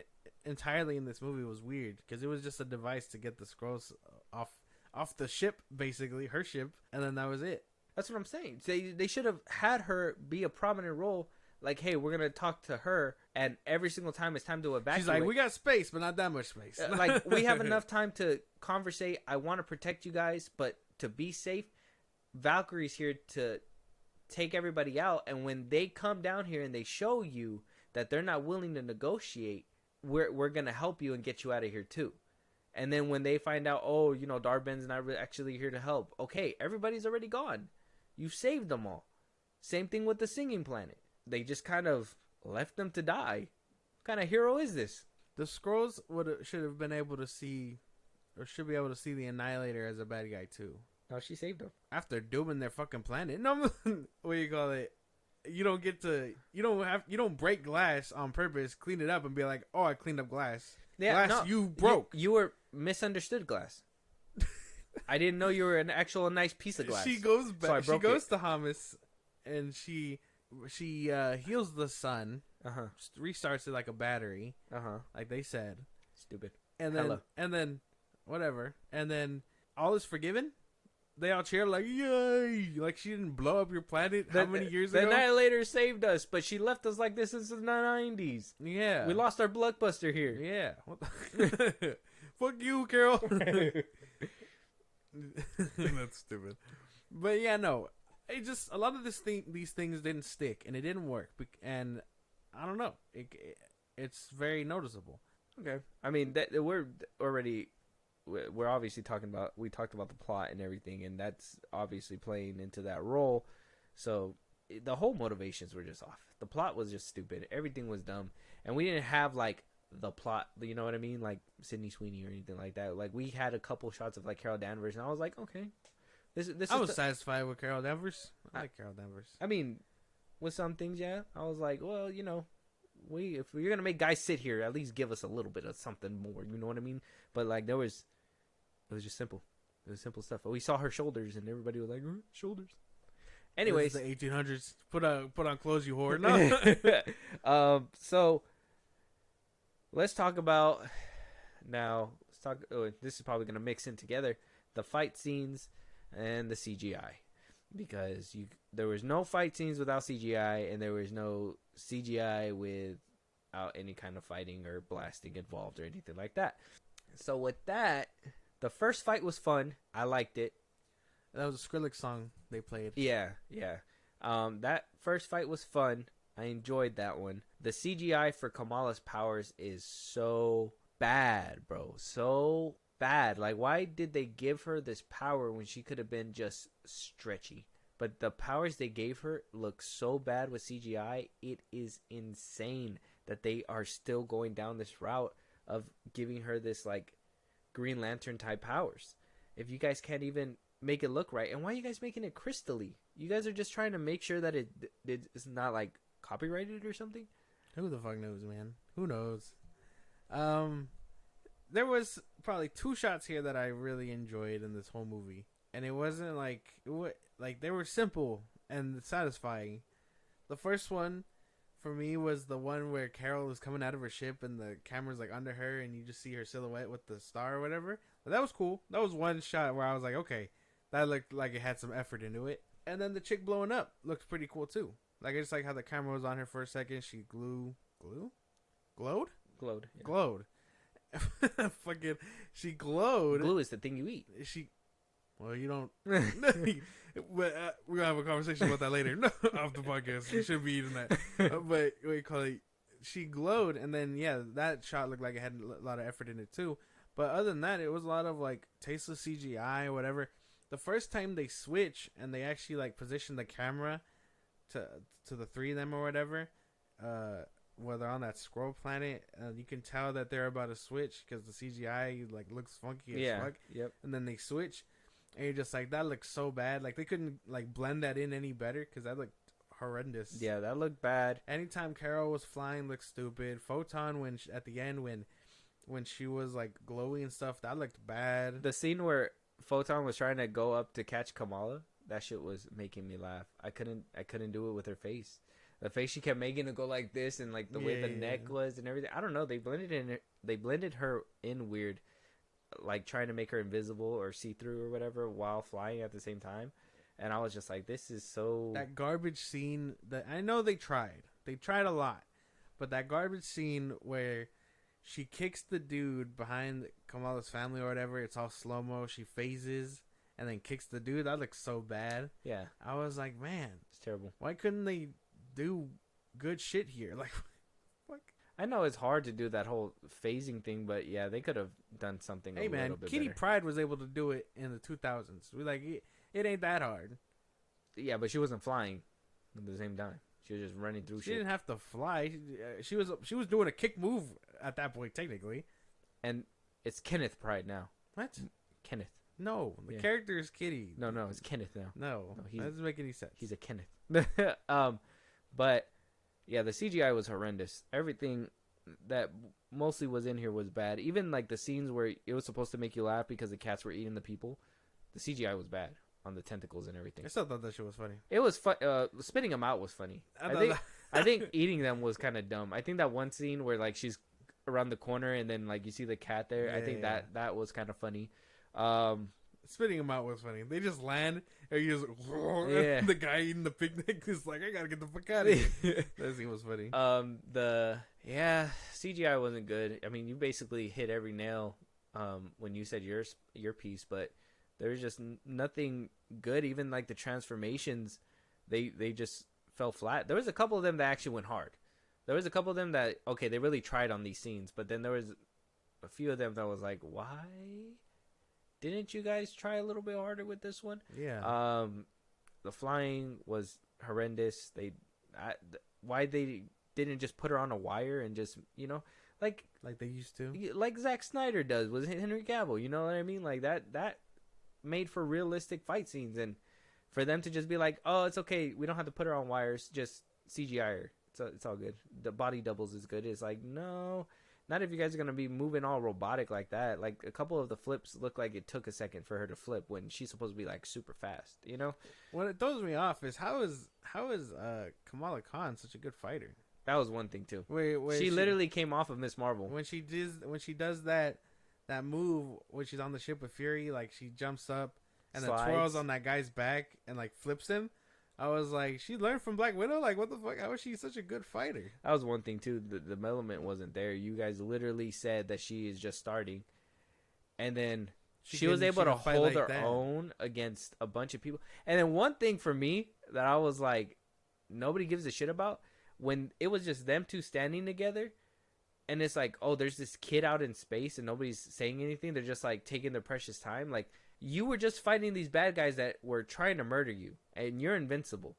entirely in this movie was weird, because it was just a device to get the Skrulls off the ship, basically, her ship, and then that was it. That's what I'm saying. They should have had her be a prominent role. Like, hey, we're going to talk to her, and every single time it's time to evacuate. She's like, we got space, but not that much space. Like, we have enough time to conversate. I want to protect you guys, but to be safe, Valkyrie's here to take everybody out. And when they come down here and they show you that they're not willing to negotiate, we're going to help you and get you out of here, too. And then when they find out, oh, you know, Darben's not actually here to help. Okay, everybody's already gone. You saved them all. Same thing with the singing planet. They just kind of left them to die. What kind of hero is this? The Skrulls should have been able to see, or should be able to see the Annihilator as a bad guy too. No, she saved them. After dooming their fucking planet. No, what do you call it? You don't break glass on purpose, clean it up, and be like, oh, I cleaned up glass. Yeah, glass you broke. You were misunderstood, Glass. I didn't know you were an actual nice piece of glass. She goes back. So She goes to Hamas, and she heals the sun. Restarts it like a battery. Like they said. Stupid. And then whatever. And then all is forgiven. They all cheer like, yay! Like she didn't blow up your planet how many years ago? The Annihilator saved us, but she left us like this since the 90s. Yeah. We lost our blockbuster here. Yeah. Fuck you, Carol. That's stupid. But yeah, no. It just, a lot of these things didn't stick, and it didn't work. And I don't know. It's very noticeable. Okay. I mean, we're obviously we talked about the plot and everything, and that's obviously playing into that role. So the whole motivations were just off. The plot was just stupid. Everything was dumb, and we didn't have like the plot. You know what I mean? Like Sydney Sweeney or anything like that. Like we had a couple shots of like Carol Danvers, and I was like, okay, this. I was satisfied with Carol Danvers. I like Carol Danvers. I mean, with some things, yeah. I was like, well, you know, if you're gonna make guys sit here, at least give us a little bit of something more. You know what I mean? But like it was just simple. It was simple stuff. We saw her shoulders, and everybody was like, shoulders. Anyways, the 1800s. Put on clothes, you whore. No. So let's talk about now. This is probably gonna mix in together the fight scenes and the CGI, because there was no fight scenes without CGI, and there was no CGI without any kind of fighting or blasting involved or anything like that. So with that, the first fight was fun. I liked it. That was a Skrillex song they played. Yeah. That first fight was fun. I enjoyed that one. The CGI for Kamala's powers is so bad, bro. So bad. Like, why did they give her this power when she could have been just stretchy? But the powers they gave her look so bad with CGI. It is insane that they are still going down this route of giving her this, like, Green Lantern type powers. If you guys can't even make it look right. And why are you guys making it crystally? You guys are just trying to make sure that it's not, like, copyrighted or something. Who the fuck knows, man? Who knows? There was probably 2 shots here that I really enjoyed in this whole movie, and it wasn't like they were simple and satisfying. The first one for me was the one where Carol is coming out of her ship and the camera's like under her and you just see her silhouette with the star or whatever. But that was cool. That was one shot where I was like, okay, that looked like it had some effort into it. And then the chick blowing up looked pretty cool too. Like, it's like how the camera was on her for a second. She glowed. Fucking, she glowed. Glue is the thing you eat. Well, you don't. But we're gonna have a conversation about that later. No, off the podcast. You shouldn't be eating that. But what do you call it? She glowed, and then that shot looked like it had a lot of effort in it too. But other than that, it was a lot of like tasteless CGI or whatever. The first time they switch and they actually like position the camera to the 3 of them or whatever, where they're on that scroll planet, you can tell that they're about to switch because the CGI like looks funky as fuck. Yep. And then they switch, and you're just like, that looks so bad. Like, they couldn't like blend that in any better because that looked horrendous. Yeah, that looked bad. Anytime Carol was flying looked stupid. Photon at the end when she was like glowy and stuff, that looked bad. The scene where Photon was trying to go up to catch Kamala, that shit was making me laugh. I couldn't do it with her face. The face she kept making to go like this, and like the way the neck was and everything. I don't know. They blended her in weird, like trying to make her invisible or see through or whatever while flying at the same time. And I was just like, this is so... That garbage scene, that I know they tried a lot, but that garbage scene where she kicks the dude behind Kamala's family or whatever, it's all slow-mo, she phases and then kicks the dude, that looks so bad. Yeah. I was like, man, it's terrible. Why couldn't they do good shit here? Like, fuck. I know it's hard to do that whole phasing thing, but yeah, they could have done something little bit Kitty better. Pryde was able to do it in the 2000s. We like it ain't that hard. Yeah, but she wasn't flying at the same time. She was just running through shit. She didn't have to fly. She was doing a kick move at that point, technically. And it's Kenneth Pryde now. What? Kenneth. No, the character is Kitty. No, it's Kenneth now. No, that doesn't make any sense. He's a Kenneth. But yeah, the CGI was horrendous. Everything that mostly was in here was bad. Even like the scenes where it was supposed to make you laugh because the cats were eating the people, the CGI was bad on the tentacles and everything. I still thought that shit was funny. It was fun. Spitting them out was funny. I think eating them was kind of dumb. I think that one scene where like she's around the corner and then like you see the cat there. I think that was kind of funny. Spitting them out was funny. They just land and you just the guy eating the picnic is like, I gotta get the fuck out of here. That scene was funny. The CGI wasn't good. I mean, you basically hit every nail when you said your piece, but there's just nothing good. Even like the transformations, they just fell flat. There was a couple of them that actually went hard. There was a couple of them that they really tried on these scenes, but then there was a few of them that was like, why didn't you guys try a little bit harder with this one? Yeah. The flying was horrendous. Why they didn't just put her on a wire and just like they used to, like Zack Snyder does with Henry Cavill. You know what I mean? Like that made for realistic fight scenes, and for them to just be like, oh, it's okay, we don't have to put her on wires, just CGI her. It's all good. The body doubles is good. It's like, no. Not if you guys are going to be moving all robotic like that. Like, a couple of the flips look like it took a second for her to flip when she's supposed to be, like, super fast, you know? What it throws me off is how is Kamala Khan such a good fighter? That was one thing, too. Where she literally came off of Miss Marvel. When she does that move when she's on the ship with Fury, like, she jumps up and then twirls on that guy's back and, like, flips him. I was like, she learned from Black Widow. Like, what the fuck? How is she such a good fighter? That was one thing too. The development wasn't there. You guys literally said that she is just starting, and then she was able to fight hold like her that. own against a bunch of people. And then one thing for me that I was like, nobody gives a shit about, when it was just them two standing together, and it's like, oh, there's this kid out in space and nobody's saying anything. They're just like taking their precious time. Like, you were just fighting these bad guys that were trying to murder you, and you're invincible.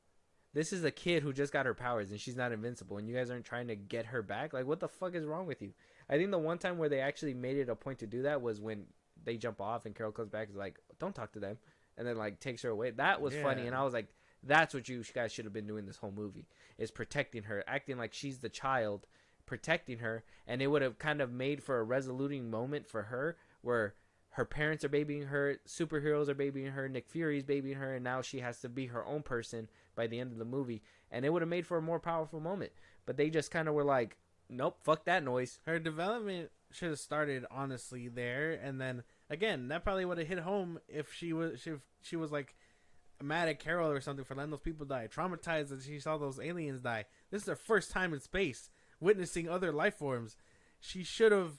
This is a kid who just got her powers, and she's not invincible, and you guys aren't trying to get her back? Like, what the fuck is wrong with you? I think the one time where they actually made it a point to do that was when they jump off and Carol comes back and is like, don't talk to them, and then like takes her away. That was funny, and I was like, that's what you guys should have been doing this whole movie, is protecting her, acting like she's the child, protecting her, and it would have kind of made for a resoluting moment for her where her parents are babying her, superheroes are babying her, Nick Fury's babying her, and now she has to be her own person by the end of the movie. And it would have made for a more powerful moment. But they just kind of were like, nope, fuck that noise. Her development should have started, honestly, there. And then, again, that probably would have hit home if she was like mad at Carol or something for letting those people die. Traumatized that she saw those aliens die. This is her first time in space, witnessing other life forms. She should have,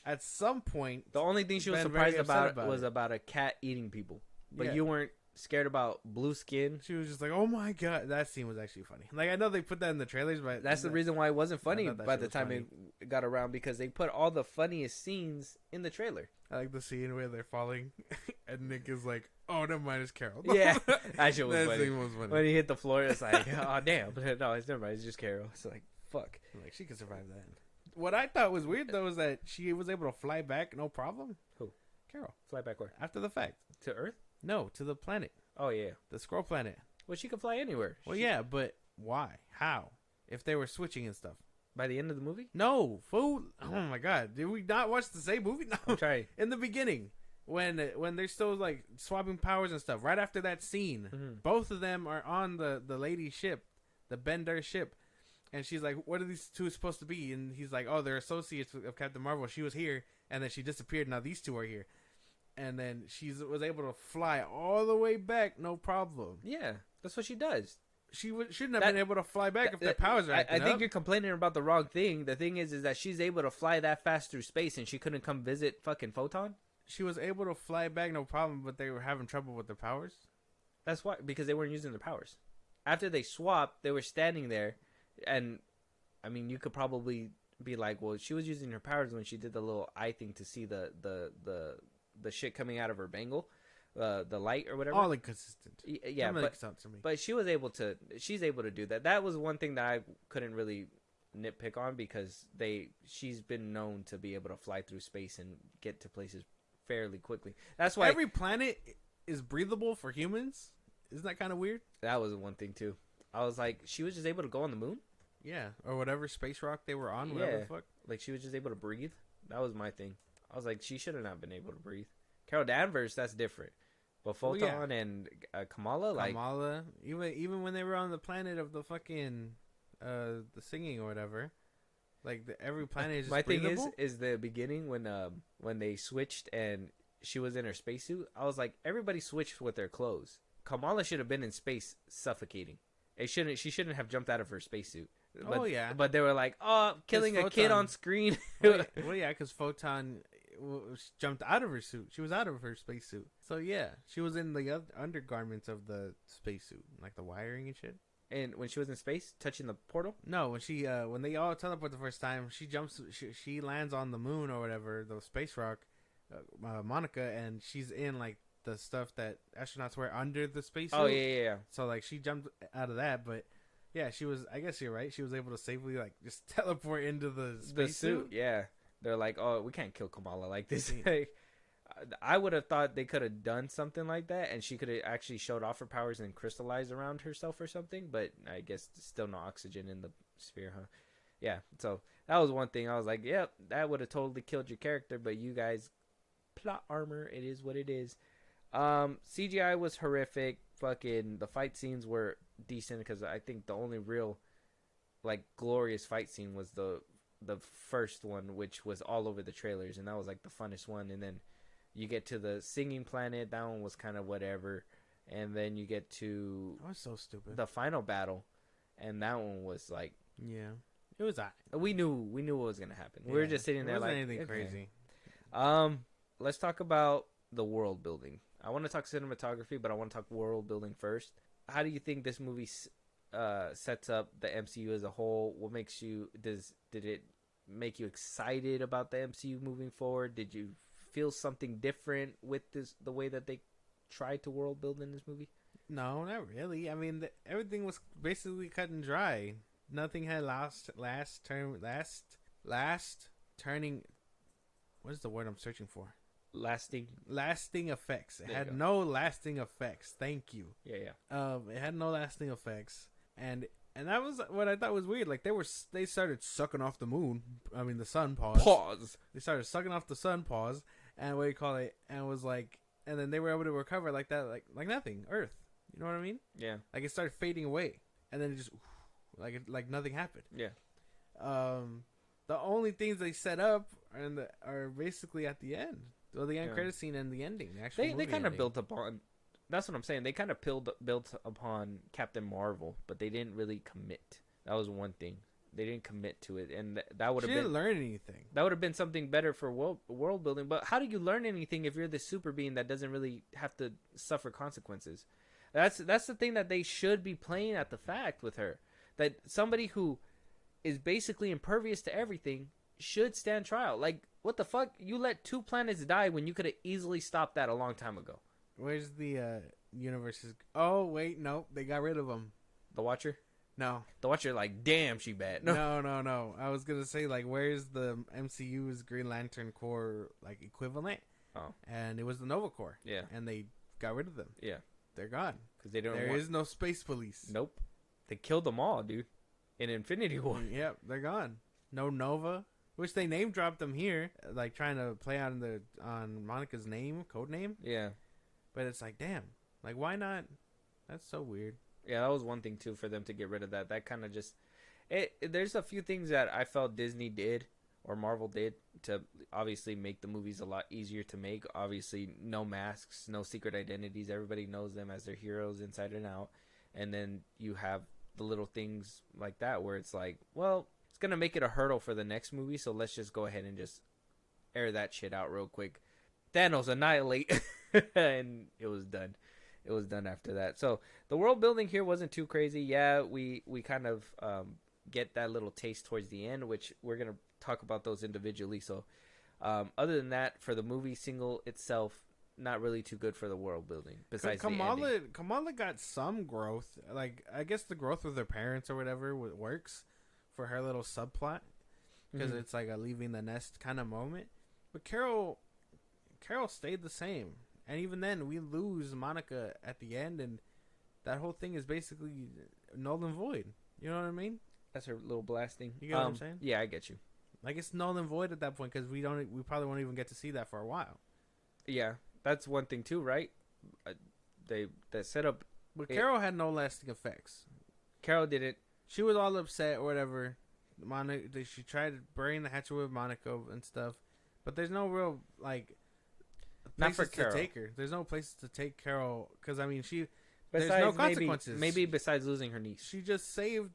at some point, the only thing she was been surprised very upset about was it. about a cat eating people. But Yeah. you weren't scared about blue skin. She was just like, oh my god. That scene was actually funny. Like, I know they put that in the trailers, but That's the reason why it wasn't funny thought that by shit the was time funny. it got around, because they put all the funniest scenes in the trailer. I like the scene where they're falling and Nick is like, oh, never mind, it's Carol. Yeah, that shit was That funny. scene was funny. When he hit the floor, it's like, oh damn! No, it's never mind. It's just Carol. It's like, fuck. Like, she could survive that. What I thought was weird, though, is that she was able to fly back, no problem. Who? Carol. Fly back where? After the fact. To Earth? No, to the planet. Oh yeah. The Scroll Planet. Well, she could fly anywhere. Well, yeah, but why? How? If they were switching and stuff. By the end of the movie? No, fool. Oh my god. Did we not watch the same movie? No. I'm trying. In the beginning, when they're still like swapping powers and stuff, right after that scene, both of them are on the lady's ship, the Bender ship. And she's like, what are these two supposed to be? And he's like, oh, they're associates of Captain Marvel. She was here, and then she disappeared. Now these two are here. And then she was able to fly all the way back, no problem. Yeah, that's what she does. She shouldn't have been able to fly back if their powers are I acting think up. you're complaining about the wrong thing. The thing is that she's able to fly that fast through space, and she couldn't come visit fucking Photon? She was able to fly back, no problem, but they were having trouble with their powers. That's why, because they weren't using their powers. After they swapped, they were standing there, and I mean, you could probably be like, well, she was using her powers when she did the little eye thing to see the shit coming out of her bangle, the light or whatever. All inconsistent. Yeah, That makes sense to me. but she's able to do that. That was one thing that I couldn't really nitpick on, because she's been known to be able to fly through space and get to places fairly quickly. That's why Every planet is breathable for humans. Isn't that kind of weird? that was one thing too. I was like, she was just able to go on the moon. Yeah, or whatever space rock they were on, whatever Yeah. the fuck. Like, she was just able to breathe. That was my thing. I was like, she should have not been able to breathe. Carol Danvers, that's different. But Well, Photon yeah. and Kamala, like, Kamala, even when they were on the planet of the fucking the singing or whatever, like every planet is just my thing breathable. is the beginning when they switched and she was in her spacesuit. I was like, everybody switched with their clothes. Kamala should have been in space suffocating. She shouldn't have jumped out of her spacesuit. But, Oh, yeah. But they were like, oh, killing a kid Photon- on screen. Well, yeah, because Photon jumped out of her suit. She was out of her spacesuit. So yeah, she was in the undergarments of the spacesuit, like the wiring and shit. And when she was in space, touching the portal. No, when they all teleport the first time, she lands on the moon or whatever, the space rock, Monica, and she's in like the stuff that astronauts wear under the spacesuit. Oh yeah. So like she jumped out of that, but yeah, she was. I guess you're right. She was able to safely like just teleport into the The spacesuit. suit, yeah. They're like, oh, we can't kill Kamala like this. Like, I would have thought they could have done something like that, and she could have actually showed off her powers and crystallized around herself or something. But I guess still no oxygen in the sphere, huh? Yeah. So that was one thing. I was like, yep, that would have totally killed your character. But you guys, plot armor. It is what it is. CGI was horrific. Fucking the fight scenes were decent, because I think the only real like glorious fight scene was the first one, which was all over the trailers, and that was like the funnest one. And then you get to the singing planet, that one was kind of whatever. and then you get to That was so stupid. the final battle, and that one was like, Yeah, it was. we knew what was gonna happen. We were just sitting there it wasn't like anything okay. crazy. Let's talk about the world building. I want to talk cinematography, but I want to talk world building first. How do you think this movie sets up the MCU as a whole? What makes you did it make you excited about the MCU moving forward? Did you feel something different with the way that they tried to world build in this movie? No, not really. I mean, everything was basically cut and dry. Nothing had last turning. What is the word I'm searching for? Lasting effects. It had no lasting effects. Thank you. Yeah. It had no lasting effects, and that was what I thought was weird. Like they started sucking off the moon. I mean, the sun. Pause. They started sucking off the sun. Pause. And what do you call it? And it was like, and then they were able to recover like that, like nothing. Earth. You know what I mean? Yeah. Like it started fading away, and then it just like nothing happened. Yeah. The only things they set up are basically at the end. Well, the end credit scene and the ending. They kind of built upon. That's what I'm saying. They kind of built upon Captain Marvel, but they didn't really commit. That was one thing. They didn't commit to it, and that would have been. Didn't learn anything. That would have been something better for world building. But how do you learn anything if you're the super being that doesn't really have to suffer consequences? That's the thing that they should be playing at the fact with her. That somebody who is basically impervious to everything should stand trial. Like, what the fuck? You let 2 planets die when you could have easily stopped that a long time ago. Where's the universes? Oh, wait, no. They got rid of them. The Watcher? No. The Watcher, like, damn, she bad. No. I was going to say, like, where's the MCU's Green Lantern Corps, like, equivalent? Oh. And it was the Nova Corps. Yeah. And they got rid of them. Yeah. They're gone. Because they don't There is no space police. Nope. They killed them all, dude. In Infinity War. Yep, they're gone. No Nova. Which they name dropped them here, like trying to play on Monica's code name. Yeah. But it's like, damn, like why not? That's so weird. Yeah, that was one thing too for them to get rid of that. That kind of just there's a few things that I felt Disney did or Marvel did to obviously make the movies a lot easier to make. Obviously, no masks, no secret identities. Everybody knows them as their heroes inside and out. And then you have the little things like that where it's like, well, it's going to make it a hurdle for the next movie, so let's just go ahead and just air that shit out real quick. Thanos annihilate, and it was done. It was done after that. So the world building here wasn't too crazy. Yeah, we kind of get that little taste towards the end, which we're going to talk about those individually. So other than that, for the movie single itself, not really too good for the world building. Besides Kamala got some growth. Like, I guess the growth with her parents or whatever works for her little subplot, because it's like a leaving the nest kind of moment. But Carol stayed the same, and even then we lose Monica at the end, and that whole thing is basically null and void. You know what I mean? That's her little blasting. You get what I'm saying? Yeah, I get you. Like, it's null and void at that point, because we probably won't even get to see that for a while. Yeah, that's one thing too, right? They set up. But Carol had no lasting effects. Carol didn't. She was all upset or whatever. Monica, she tried to burn the hatchet with Monica and stuff, but there's no real like not for places to Carol. take her. There's no places to take Carol, because I mean Besides, there's no consequences. Maybe besides losing her niece. She just saved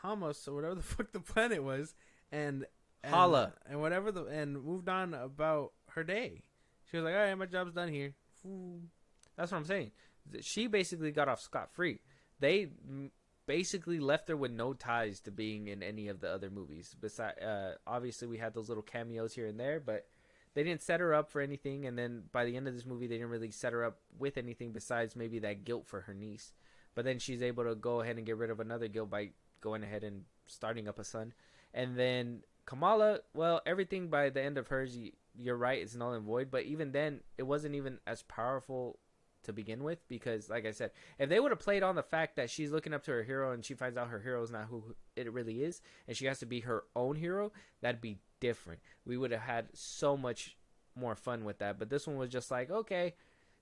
Hamas or whatever the fuck the planet was, and Hala and whatever and moved on about her day. She was like, all right, my job's done here. That's what I'm saying. She basically got off scot-free. They basically left her with no ties to being in any of the other movies. Besides, obviously we had those little cameos here and there, but they didn't set her up for anything. And then by the end of this movie, they didn't really set her up with anything besides maybe that guilt for her niece. But then she's able to go ahead and get rid of another guilt by going ahead and starting up a son. And then Kamala, well, everything by the end of hers, you're right, it's null and void. But even then, it wasn't even as powerful to begin with, because like I said, if they would have played on the fact that she's looking up to her hero and she finds out her hero is not who it really is, and she has to be her own hero, that'd be different. We would have had so much more fun with that. But this one was just like, okay,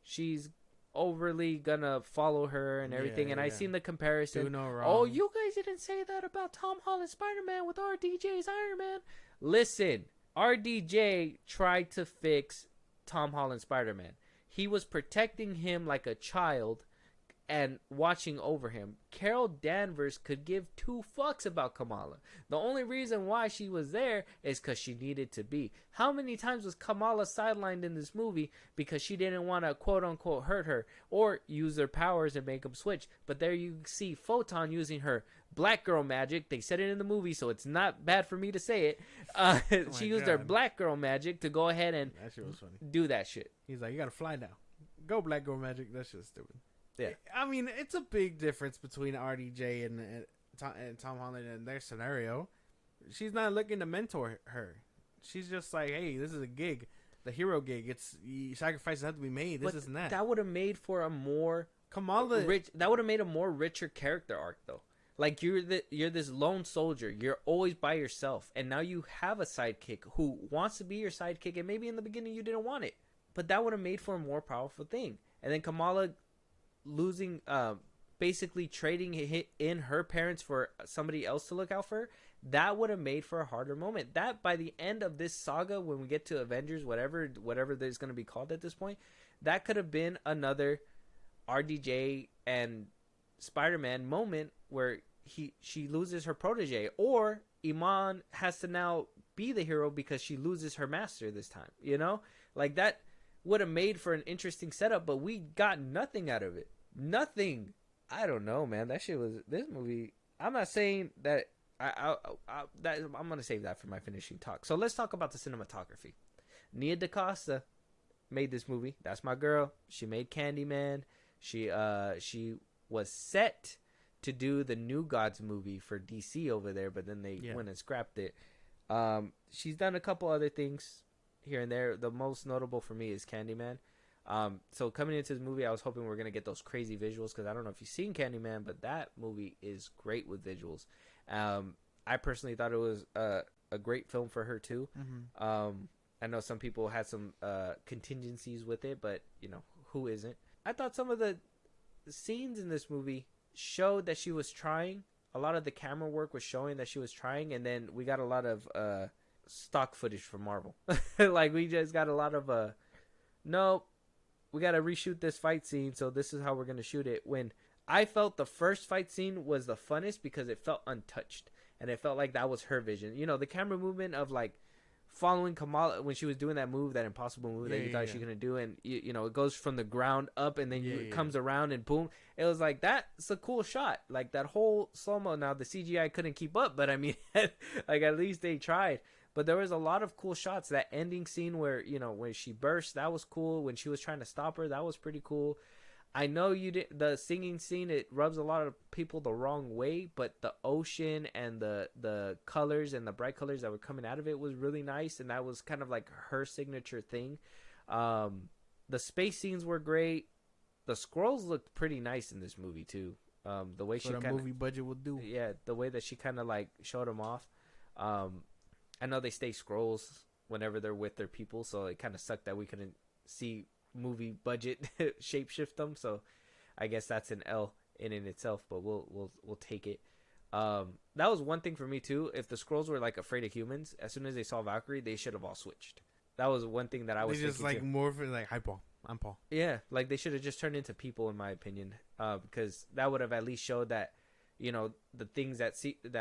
she's overly gonna follow her and everything. I seen the comparison. Do no wrong. Oh, you guys didn't say that about Tom Holland Spider-Man with RDJ's Iron Man. Listen, RDJ tried to fix Tom Holland Spider-Man. he was protecting him like a child and watching over him. Carol Danvers could give two fucks about Kamala. The only reason why she was there is because she needed to be. How many times was Kamala sidelined in this movie because she didn't want to quote unquote hurt her or use their powers and make them switch? But there you see Photon using her black girl magic. They said it in the movie, so it's not bad for me to say it. She used her black girl magic to go ahead and that shit was funny. do that shit. He's like, you gotta fly now. Go black girl magic. That shit's stupid. Yeah. I mean, it's a big difference between RDJ and Tom Holland in their scenario. She's not looking to mentor her. She's just like, hey, this is a gig, the hero gig. It's sacrifices have to be made. This isn't that. That would have made for a more Kamala rich. That would have made a more richer character arc, though. Like you're this lone soldier. You're always by yourself, and now you have a sidekick who wants to be your sidekick. And maybe in the beginning you didn't want it, but that would have made for a more powerful thing. And then Kamala losing, basically trading in her parents for somebody else to look out for her, that would have made for a harder moment. That by the end of this saga, when we get to Avengers, whatever there's going to be called at this point, that could have been another RDJ and Spider-Man moment where she loses her protege, or Iman has to now be the hero because she loses her master this time. You know, like that would have made for an interesting setup, but we got nothing out of it. Nothing. I don't know, man. That shit was this movie. I'm not saying that I'm gonna save that for my finishing talk. So let's talk about the cinematography. Nia DaCosta made this movie. That's my girl. She made Candyman. She was set to do the New Gods movie for DC over there, but then they went and scrapped it. She's done a couple other things here and there. The most notable for me is Candyman. So coming into this movie, I was hoping we were going to get those crazy visuals, because I don't know if you've seen Candyman, but that movie is great with visuals. I personally thought it was a great film for her too. Mm-hmm. I know some people had some contingencies with it, but you know, who isn't? I thought some of the scenes in this movie showed that she was trying. A lot of the camera work was showing that she was trying, and then we got a lot of stock footage from Marvel. Like we just got a lot of nope, we got to reshoot this fight scene, so this is how we're going to shoot it. When I felt the first fight scene was the funnest because it felt untouched, and it felt like that was her vision. You know, the camera movement of like following Kamala when she was doing that move, that impossible move that you thought she was going to do, and you know, it goes from the ground up and then it comes around and boom. It was like, that's a cool shot. Like that whole slow-mo. Now the CGI couldn't keep up, but I mean, like at least they tried. But there was a lot of cool shots. That ending scene where, you know, when she burst, that was cool. When she was trying to stop her, that was pretty cool. I know you did the singing scene. It rubs a lot of people the wrong way, but the ocean and the colors and the bright colors that were coming out of it was really nice, and that was kind of like her signature thing. The space scenes were great. The scrolls looked pretty nice in this movie too. The way she kind of movie budget would do. Yeah, the way that she kind of like showed them off. I know they stay scrolls whenever they're with their people, so it kind of sucked that we couldn't see movie budget shapeshift them. So I guess that's an L in itself, but we'll take it. That was one thing for me too. If the scrolls were like afraid of humans, as soon as they saw Valkyrie, they should have all switched. That was one thing that I was just like too. morphin' like, hi Paul, I'm Paul. Yeah, like they should have just turned into people, in my opinion, because that would have at least showed that, you know, the things that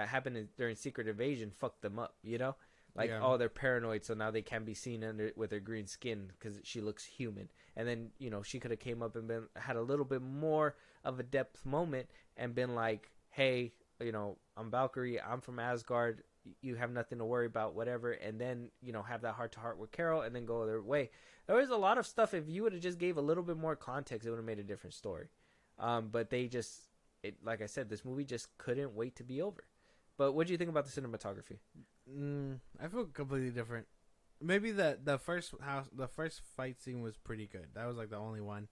happened during Secret Invasion fucked them up, you know. Like, oh, they're paranoid, so now they can't be seen with their green skin because she looks human. And then, you know, she could have came up and had a little bit more of a depth moment and been like, hey, you know, I'm Valkyrie, I'm from Asgard, you have nothing to worry about, whatever. And then, you know, have that heart-to-heart with Carol and then go their way. There was a lot of stuff. If you would have just gave a little bit more context, it would have made a different story. But they just, like I said, this movie just couldn't wait to be over. But what do you think about the cinematography? I feel completely different. Maybe the first fight scene was pretty good. That was like the only one,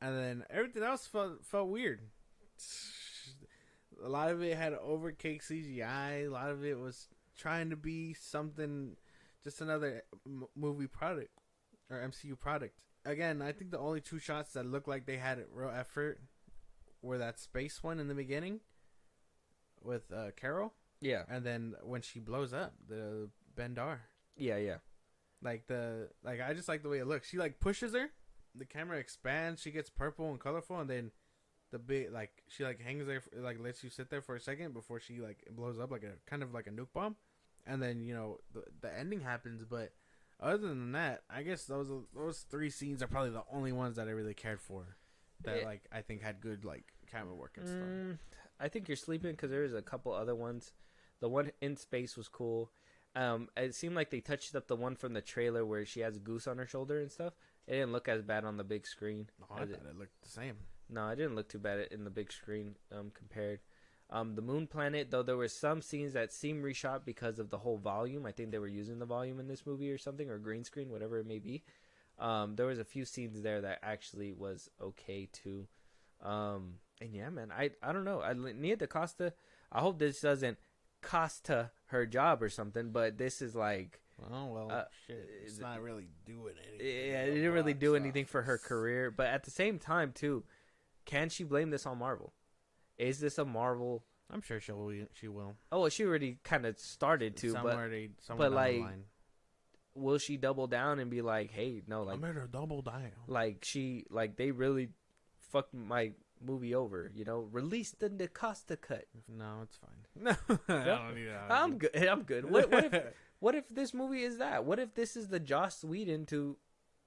and then everything else felt weird. A lot of it had overcake CGI. A lot of it was trying to be something, just another movie product or MCU product. Again, I think the only two shots that looked like they had real effort were that space one in the beginning with Carol. Yeah. And then when she blows up, the Bendar. Yeah. I just like the way it looks. She like pushes her, the camera expands, she gets purple and colorful, and then the big she like hangs there, like lets you sit there for a second before she like blows up like a kind of like a nuke bomb, and then the ending happens. But other than that, I guess those 3 scenes are probably the only ones that I really cared for. That I think had good like camera work and stuff. I think you're sleeping because there's a couple other ones. The one in space was cool. It seemed like they touched up the one from the trailer where she has a goose on her shoulder and stuff. It didn't look as bad on the big screen. Oh, I thought it looked the same. No, it didn't look too bad in the big screen compared. The moon planet, though, there were some scenes that seemed reshot because of the whole volume. I think they were using the volume in this movie or something, or green screen, whatever it may be. There was a few scenes there that actually was okay too. And yeah, man, I don't know. Nia DaCosta, I hope this doesn't cost her job or something, but this is like, oh well, shit, it's not really doing anything. Yeah, it didn't really do anything for her career. But at the same time, too, can she blame this on Marvel? Is this a Marvel? I'm sure she will. Oh, well, she already kind of started to, somewhere but down like, the line. Will she double down and be like, hey, no, like, I made her double down. Like they really fucked my movie over, release the DaCosta cut. No, it's fine. No, I don't need that. I'm good. What if this movie is that? What if this is the Joss Whedon to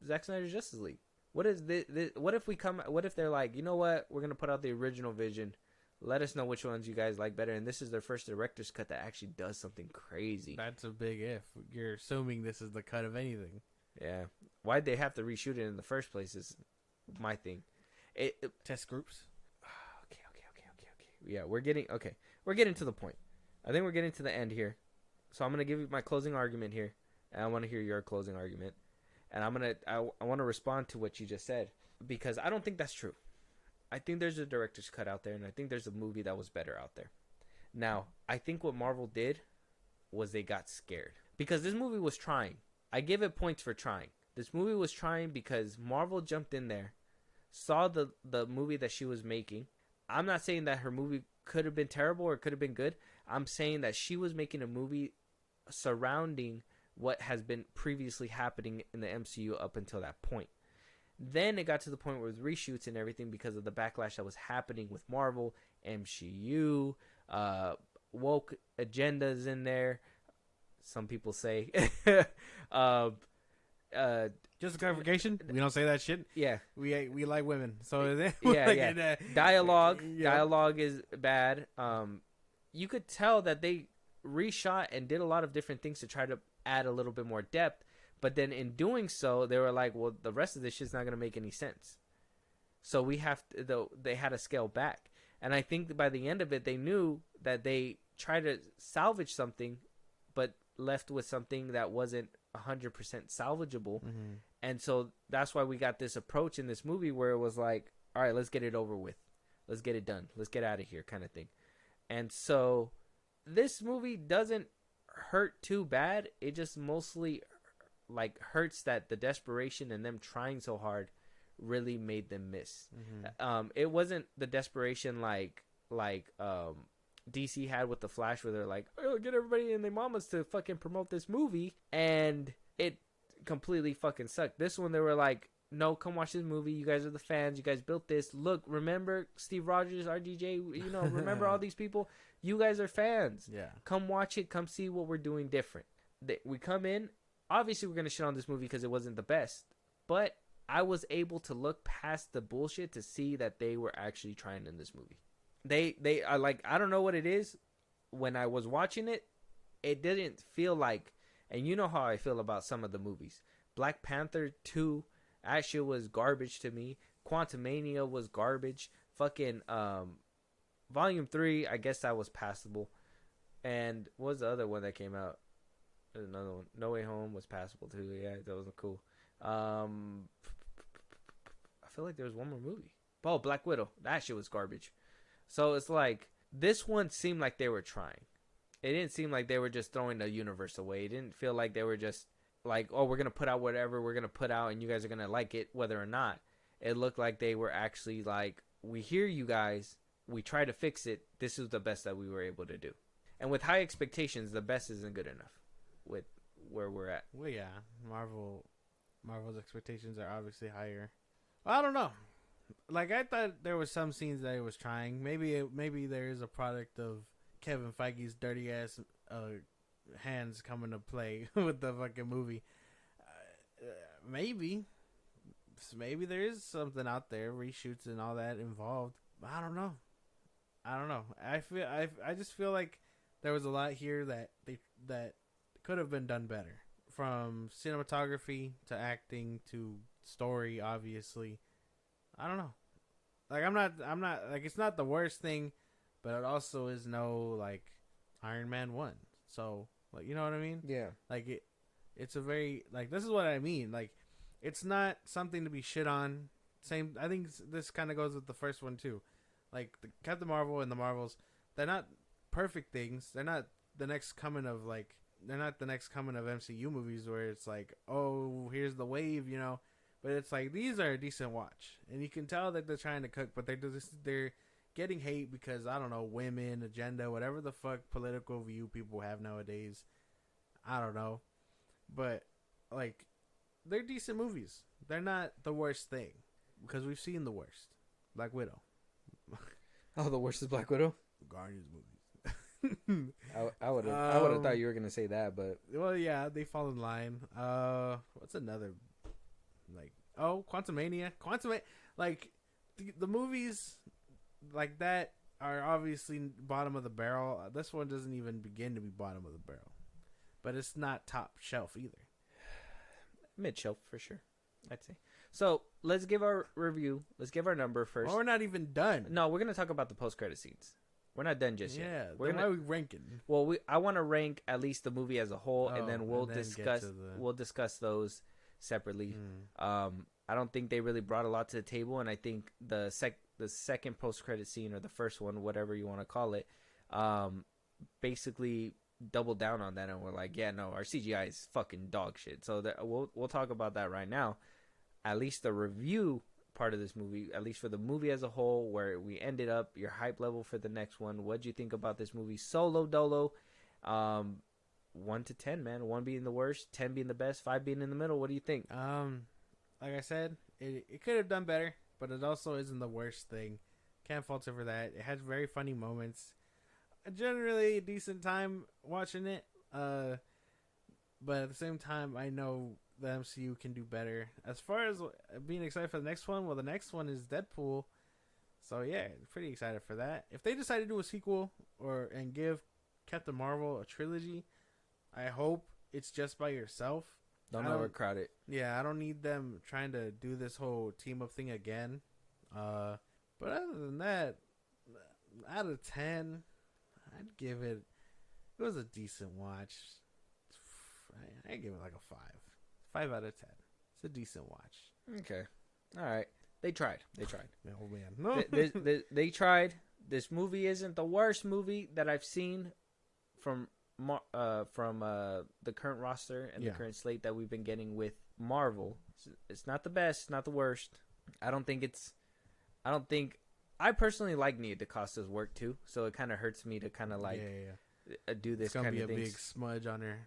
Zack Snyder's Justice League? What is this? What if they're like, you know what? We're gonna put out the original vision. Let us know which ones you guys like better. And this is their first director's cut that actually does something crazy. That's a big if. You're assuming this is the cut of anything. Yeah. Why'd they have to reshoot it in the first place is my thing. Test groups. Okay. Yeah, we're getting to the point. I think we're getting to the end here. So I'm going to give you my closing argument here. And I want to hear your closing argument. And I want to respond to what you just said. Because I don't think that's true. I think there's a director's cut out there, and I think there's a movie that was better out there. Now, I think what Marvel did was they got scared. Because this movie was trying. I give it points for trying. This movie was trying because Marvel jumped in there, saw the movie that she was making. I'm not saying that her movie could have been terrible or could have been good. I'm saying that she was making a movie surrounding what has been previously happening in the MCU up until that point. Then it got to the point with reshoots and everything because of the backlash that was happening with Marvel, MCU, woke agendas in there. Some people say. Just a clarification, we don't say that shit. Yeah, we like women, so yeah. Dialogue is bad. You could tell that they reshot and did a lot of different things to try to add a little bit more depth. But then in doing so, they were like, well, the rest of this shit's not going to make any sense. So they had to scale back. And I think that by the end of it, they knew that they tried to salvage something, but left with something that wasn't 100% salvageable. Mm-hmm. And so that's why we got this approach in this movie where it was like, all right, let's get it over with. Let's get it done. Let's get out of here kind of thing. And so this movie doesn't hurt too bad. It just mostly like hurts that the desperation and them trying so hard really made them miss. Mm-hmm. It wasn't the desperation like DC had with the Flash where they're like, oh, get everybody and their mamas to fucking promote this movie, and it completely fucking sucked. This one they were like, no, come watch this movie. You guys are the fans. You guys built this. Look, remember Steve Rogers, RDJ, remember all these people? You guys are fans. Yeah. Come watch it. Come see what we're doing different. We come in. Obviously, we're going to shit on this movie because it wasn't the best. But I was able to look past the bullshit to see that they were actually trying in this movie. They are like, I don't know what it is. When I was watching it, it didn't feel like, and you know how I feel about some of the movies. Black Panther 2, that shit was garbage to me. Quantumania was garbage. Fucking Volume 3, I guess that was passable. And what was the other one that came out? There's another one. No Way Home was passable too. Yeah, that wasn't cool. I feel like there was one more movie. Oh, Black Widow. That shit was garbage. So it's like, this one seemed like they were trying. It didn't seem like they were just throwing the universe away. It didn't feel like they were just like, oh, we're going to put out whatever we're going to put out and you guys are going to like it whether or not. It looked like they were actually like, we hear you guys. We try to fix it. This is the best that we were able to do. And with high expectations, the best isn't good enough. where we're at. Well, yeah, Marvel's expectations are obviously higher. Well, I don't know. Like, I thought there was some scenes that it was trying. Maybe there is a product of Kevin Feige's dirty ass hands coming to play with the fucking movie. Maybe there is something out there, reshoots and all that involved. I don't know. I just feel like there was a lot here that could have been done better, from cinematography to acting to story. Obviously, I don't know. Like, I'm not like, it's not the worst thing, but it also is no like Iron Man 1. So, like, you know what I mean? Yeah. Like, it's a very, like, this is what I mean. Like, it's not something to be shit on. Same, I think this kind of goes with the first one too. Like, the Captain Marvel and the Marvels, they're not perfect things. They're not the next coming of MCU movies where it's like, oh, here's the wave, you know. But it's like, these are a decent watch, and you can tell that they're trying to cook, but they're getting hate because, I don't know, women, agenda, whatever the fuck political view people have nowadays. I don't know, but like, they're decent movies. They're not the worst thing, because we've seen the worst. Black Widow. Oh, the worst is Black Widow? Guardians movies. I would have thought you were gonna say that, but Well, yeah, they fall in line. What's another, like, Quantumania. Like, the movies like that are obviously bottom of the barrel. This one doesn't even begin to be bottom of the barrel, but it's not top shelf either. mid shelf for sure, I'd say. So let's give our review. Let's give our number first. Well, we're not even done. No, we're gonna talk about the post credit scenes. We're not done just yet. Yeah, We're why are we ranking? Well, I want to rank at least the movie as a whole, and then we'll and then discuss. get to the- We'll discuss those separately. I don't think they really brought a lot to the table, and I think the second post credit scene, or the first one, whatever you want to call it, basically doubled down on that, and we're like, yeah, no, our CGI is fucking dog shit. So we'll talk about that right now. At least the review part of this movie, at least for the movie as a whole, where we ended up, your hype level for the next one. What'd you think about this movie? Solo Dolo, 1 to 10, man. 1 being the worst, 10 being the best, 5 being in the middle. What do you think? Like I said, it could have done better, but it also isn't the worst thing. Can't fault it for that. It has very funny moments. Generally a decent time watching it. But at the same time, I know the MCU can do better. As far as being excited for the next one, well, the next one is Deadpool. So yeah, pretty excited for that. If they decide to do a sequel and give Captain Marvel a trilogy, I hope it's just by yourself. Don't overcrowd it. Yeah, I don't need them trying to do this whole team up thing again. But other than that, out of 10, I'd give it. It was a decent watch. I'd give it like a 5. 5 out of 10. It's a decent watch. Okay. All right. They tried. Oh man, no. They tried. This movie isn't the worst movie that I've seen from the current roster and the current slate that we've been getting with Marvel. It's not the best, not the worst. I personally like Nia DaCosta's work too, so it kind of hurts me to kind of like do this kind of thing. It's gonna be a big smudge on her.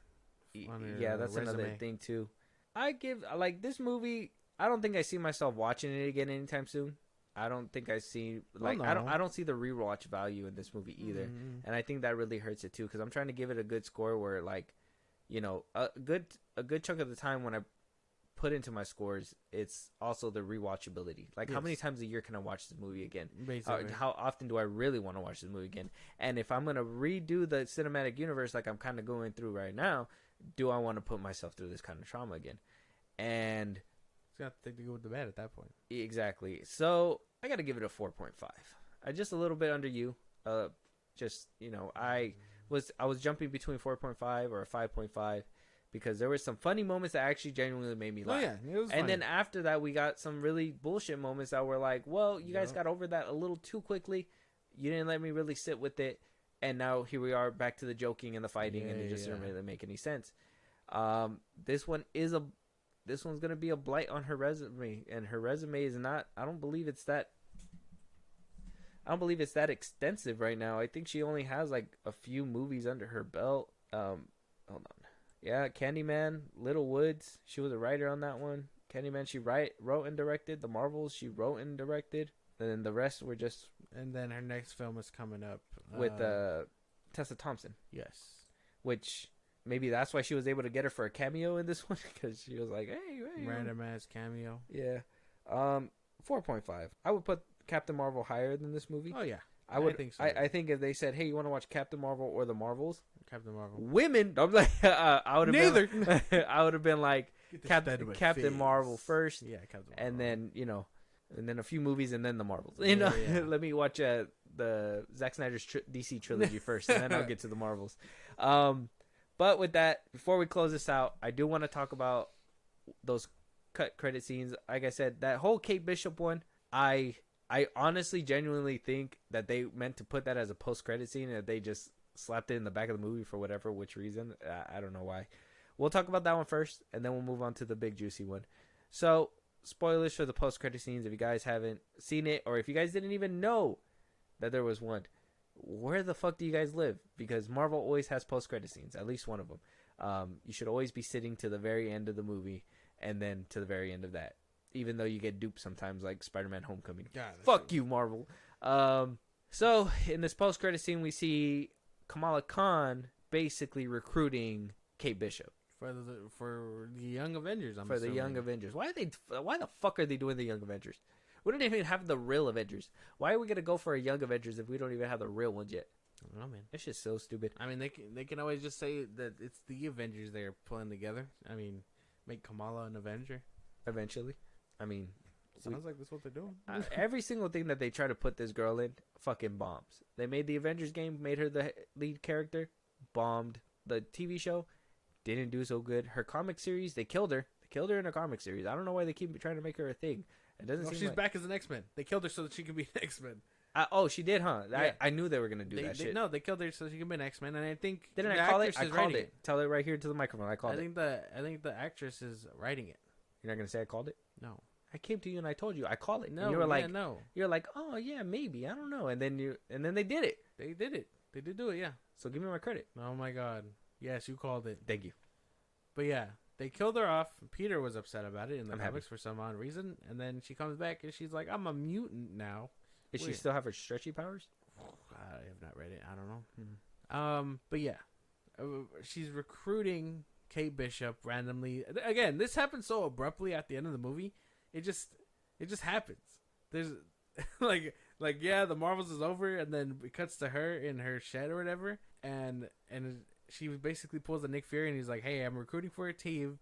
Yeah, that's resume. another thing too. I give like this movie. I don't think I see myself watching it again anytime soon. I don't think I see like no. I don't see the rewatch value in this movie either, and I think that really hurts it too because I'm trying to give it a good score where like, you know, a good chunk of the time when I put into my scores, it's also the rewatchability. Like how many times a year can I watch this movie again? Basically. How often do I really want to watch this movie again? And if I'm gonna redo the cinematic universe like I'm kind of going through right now, do I want to put myself through this kind of trauma again? And it's got to go with the bad at that point. Exactly. So I got to give it a 4.5. I just a little bit under you. Just, you know, I was jumping between 4.5 or a 5.5 because there were some funny moments that actually genuinely made me laugh. Oh yeah, it was and funny. then after that, we got some really bullshit moments that were like, well, you guys got over that a little too quickly. You didn't let me really sit with it. And now here we are back to the joking and the fighting, and it just didn't really make any sense. This one's gonna be a blight on her resume, and her resume is not. I don't believe it's that extensive right now. I think she only has like a few movies under her belt. Hold on, Yeah, Candyman, Little Woods. She was a writer on that one. Candyman, she wrote and directed. The Marvels, she wrote and directed. And then the rest were just And then her next film is coming up with Tessa Thompson, yes. which maybe that's why she was able to get her for a cameo in this one, because she was like, hey, Random ass cameo. yeah. 4.5. I would put Captain Marvel higher than this movie. Oh yeah, I would think so. I think if they said, hey, you want to watch Captain Marvel or the Marvels, Captain Marvel. women, I'm like, I would have Neither. been, I would have been like Get this Captain dead with Captain face. Marvel first, Yeah, Captain Marvel. and then and then a few movies, and then the Marvels. You know, Yeah. let me watch the Zack Snyder's DC trilogy first, and then I'll get to the Marvels. But with that, before we close this out, I do want to talk about those cut credit scenes. Like I said, that whole Kate Bishop one, I honestly, genuinely think that they meant to put that as a post credit scene, and that they just slapped it in the back of the movie for which reason. I don't know why. We'll talk about that one first, and then we'll move on to the big juicy one. So, spoilers for the post credit scenes. If you guys haven't seen it, or if you guys didn't even know that there was one, where the fuck do you guys live? Because Marvel always has post credit scenes, at least one of them. You should always be sitting to the very end of the movie, and then to the very end of that. Even though you get duped sometimes, like Spider-Man Homecoming. Fuck you, Marvel. So, in this post-credit scene, we see Kamala Khan basically recruiting Kate Bishop. For the Young Avengers, For the Young Avengers. Why the fuck are they doing the Young Avengers? We don't even have the real Avengers. Why are we going to go for a Young Avengers if we don't even have the real ones yet? I don't know, man. It's just so stupid. I mean, they can always just say that it's the Avengers they're pulling together. I mean, make Kamala an Avenger. Eventually. I mean, Sounds like that's what they're doing. every single thing that they try to put this girl in fucking bombs. They made the Avengers game, made her the lead character, bombed. The TV show didn't do so good. Her comic series, they killed her. They killed her in a comic series. I don't know why they keep trying to make her a thing. It doesn't seem She's like... back as an X-Men. They killed her so that she can be an X-Men. Oh, she did, huh? Yeah. I knew they were gonna do that shit. No, they killed her so she can be an X-Men, and I think Didn't the I call it? actress I is called writing it. Tell it right here to the microphone. I called it. I think the actress is writing it. You're not gonna say I called it? No. I came to you and I told you I call it. No, and you were like, no. You're like, oh yeah, maybe. I don't know. And then they did it. They did it. They did do it, yeah. So give me my credit. Oh my god. Yes, you called it. Thank you. But yeah, they killed her off. Peter was upset about it in the I'm comics happy. for some odd reason, and then she comes back and she's like, "I'm a mutant now." Does she Weird. still have her stretchy powers? I have not read it. I don't know. But yeah, she's recruiting Kate Bishop randomly. Again, this happens so abruptly at the end of the movie. It just happens. There's like yeah, the Marvels is over, and then it cuts to her in her shed or whatever, and she basically pulls a Nick Fury, and he's like, "Hey, I'm recruiting for a team.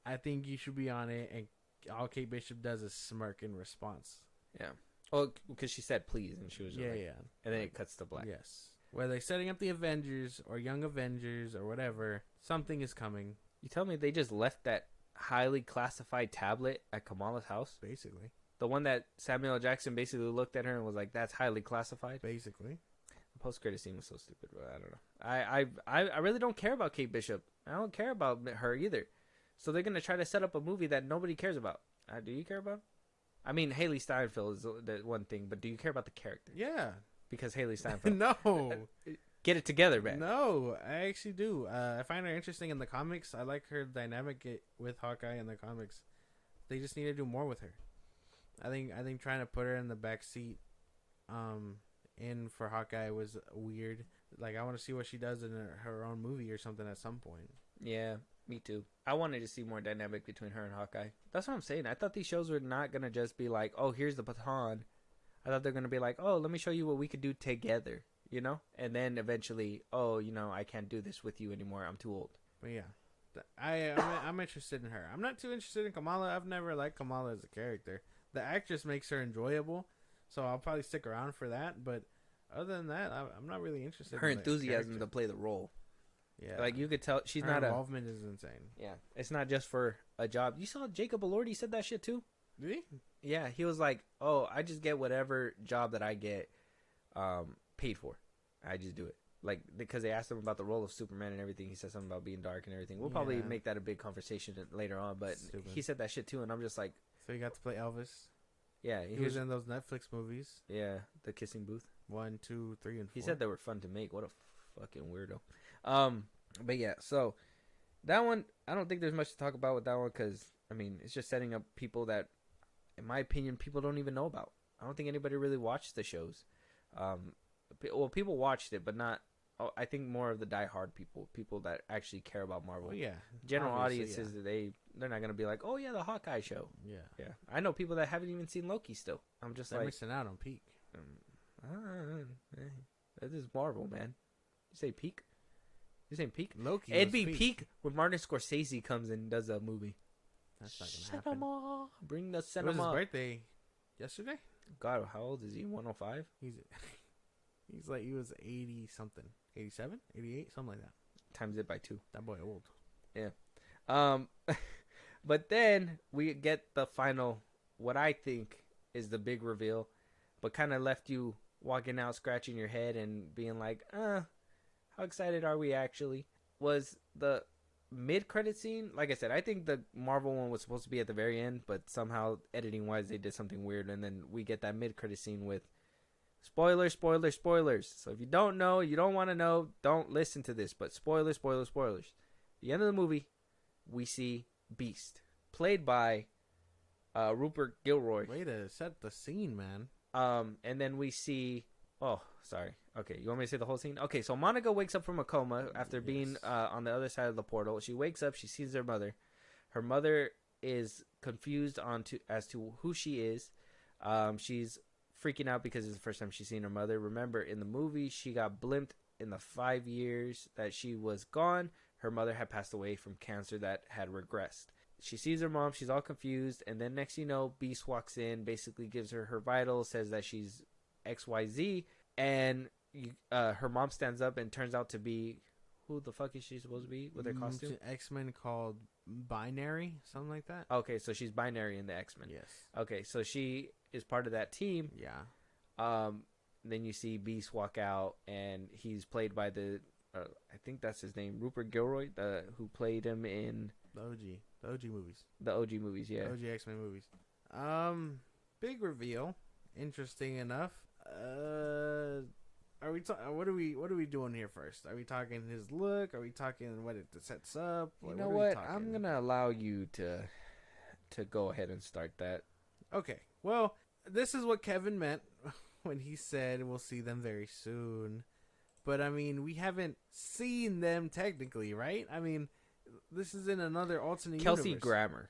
I think you should be on it." And all Kate Bishop does is smirk in response. Yeah. Oh, because she said please, and she was just Yeah, like, yeah. And then it cuts to black. Yes. Whether they're setting up the Avengers or Young Avengers or whatever, something is coming. You tell me they just left that highly classified tablet at Kamala's house? Basically. The one that Samuel L. Jackson basically looked at her and was like, "That's highly classified." Basically. The post-credit scene was so stupid, bro. I don't know. I really don't care about Kate Bishop. I don't care about her either. So they're gonna try to set up a movie that nobody cares about. Do you care about? I mean, Haley Steinfeld is the one thing, but do you care about the character? Yeah. Because Haley Steinfeld. No. Get it together, man. No, I actually do. I find her interesting in the comics. I like her dynamic with Hawkeye in the comics. They just need to do more with her. I think trying to put her in the back seat in for Hawkeye was weird. Like, I want to see what she does in her own movie or something at some point. Yeah, me too. I wanted to see more dynamic between her and Hawkeye. That's what I'm saying. I thought these shows were not going to just be like, oh, here's the baton. I thought they're going to be like, oh, let me show you what we could do together, you know? And then eventually, oh, I can't do this with you anymore. I'm too old. But yeah, I'm interested in her. I'm not too interested in Kamala. I've never liked Kamala as a character. The actress makes her enjoyable, so I'll probably stick around for that. But other than that, I'm not really interested Her in enthusiasm to play the role. Yeah. Like, you could tell she's her not involvement is insane. Yeah. It's not just for a job. You saw Jacob Elordi said that shit too? Did he? Yeah, he was like, oh, I just get whatever job that I get paid for. I just do it. Like, because they asked him about the role of Superman and everything. He said something about being dark and everything. We'll probably make that a big conversation later on, but Stupid. he said that shit too, and I'm just like... So you got to play Elvis. Yeah. He was in those Netflix movies. Yeah, The Kissing Booth. 1, 2, 3, and 4. He said they were fun to make. What a fucking weirdo. But yeah, so That one, I don't think there's much to talk about with that one because, I mean, it's just setting up people that, in my opinion, people don't even know about. I don't think anybody really watched the shows. Well, people watched it, but not. Oh, I think more of the diehard people that actually care about Marvel. Well, yeah. General Obviously, audiences, they're not gonna be like, oh yeah, the Hawkeye show. Yeah. Yeah, I know people that haven't even seen Loki still. I'm just They're like, missing out on peak. That is Marvel, man. You say peak? You saying peak? Loki. It'd was be peak when Martin Scorsese comes and does a movie. That's not gonna happen. Cinema, bring the It was cinema. his birthday yesterday. God, how old is he? 105? He's like, he was 80 something, 87, 88, something like that. Times it by 2. That boy old. But then we get the final, what I think is the big reveal, but kind of left you walking out scratching your head and being like, how excited are we actually? Was the mid-credit scene. Like I said, I think the Marvel one was supposed to be at the very end, but somehow editing-wise they did something weird, and then we get that mid-credit scene with spoilers. So if you don't know, you don't want to know, don't listen to this, but spoilers. The end of the movie, we see Beast, played by Rupert Gilroy. Way to set the scene, man. And then we see... Oh, sorry. Okay, you want me to say the whole scene? Okay, so Monica wakes up from a coma after being on the other side of the portal. She wakes up. She sees her mother. Her mother is confused as to who she is. She's freaking out because it's the first time she's seen her mother. Remember, in the movie, she got blimped in the 5 years that she was gone. Her mother had passed away from cancer that had regressed. She sees her mom. She's all confused. And then next you know, Beast walks in, basically gives her vitals, says that she's XYZ. And her mom stands up and turns out to be... Who the fuck is she supposed to be with her costume? X-Men called Binary, something like that. Okay, so she's binary in the X-Men. Yes. Okay, so she is part of that team. Yeah. Then you see Beast walk out, and he's played by I think that's his name, Rupert Gilroy, who played him in The OG movies. The OG movies, yeah. OG X-Men movies. Big reveal. Interesting enough. Are we what are we doing here first? Are we talking his look? Are we talking what it sets up? You know what? I'm gonna allow you to go ahead and start that. Okay. Well, this is what Kevin meant when he said we'll see them very soon. But I mean, we haven't seen them technically, right? I mean, this is in another alternate Kelsey universe.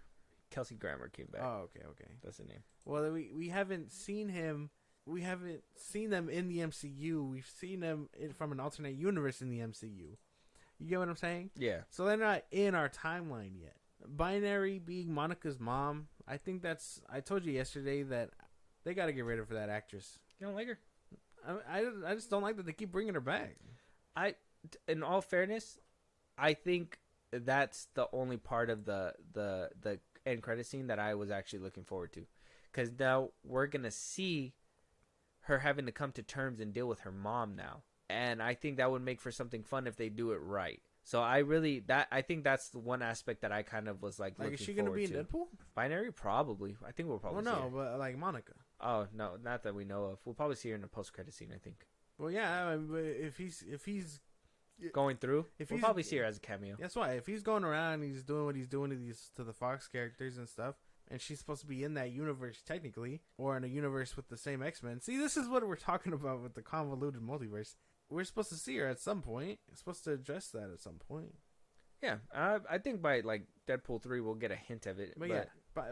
Kelsey Grammer came back. Oh, okay. That's the name. Well, we haven't seen him. We haven't seen them in the MCU. We've seen them from an alternate universe in the MCU. You get what I'm saying? Yeah. So they're not in our timeline yet. Binary being Monica's mom, I think that's... I told you yesterday that they got to get rid of that actress. You don't like her? I just don't like that they keep bringing her back. In all fairness, I think that's the only part of the end credit scene that I was actually looking forward to. Because now we're going to see her having to come to terms and deal with her mom now. And I think that would make for something fun if they do it right. So I think that's the one aspect that I kind of was like looking is she going to be in to. Deadpool? Binary? Probably. I think we'll probably see her. But like Monica. Oh, no, not that we know of. We'll probably see her in a post-credit scene, I think. Well, yeah, I mean, but if he's going through, we'll probably see her as a cameo. That's why. If he's going around and he's doing what he's doing to the Fox characters and stuff, and she's supposed to be in that universe technically, or in a universe with the same X-Men. See, this is what we're talking about with the convoluted multiverse. We're supposed to see her at some point. It's supposed to address that at some point. Yeah, I think by like Deadpool 3 we'll get a hint of it. But yeah,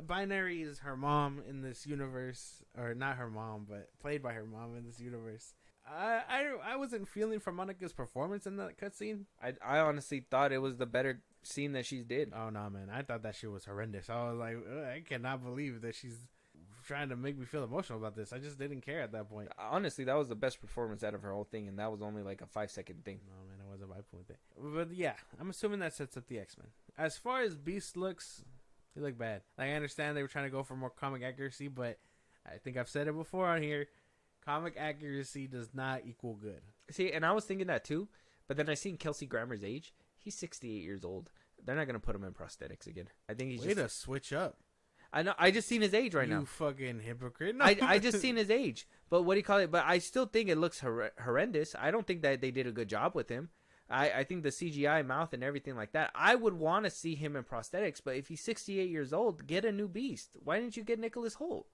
Binary is her mom in this universe, or not her mom, but played by her mom in this universe. I wasn't feeling for Monica's performance in that cutscene. I honestly thought it was the better scene that she did. Oh no, man! I thought that shit was horrendous. I was like, I cannot believe that she's trying to make me feel emotional about this. I just didn't care at that point. Honestly, that was the best performance out of her whole thing, and that was only like a 5-second thing. No, man, that wasn't my point there. But yeah, I'm assuming that sets up the X-Men. As far as Beast looks, he looked bad. Like, I understand they were trying to go for more comic accuracy, but I think I've said it before on here. Comic accuracy does not equal good. See, and I was thinking that too, but then I seen Kelsey Grammer's age. He's 68 years old. They're not gonna put him in prosthetics again. I think he's way to switch up. I know. I just seen his age now. You fucking hypocrite. No. I just seen his age. But what do you call it? But I still think it looks horrendous. I don't think that they did a good job with him. I think the CGI mouth and everything like that, I would want to see him in prosthetics. But if he's 68 years old, get a new Beast. Why didn't you get Nicholas Hoult?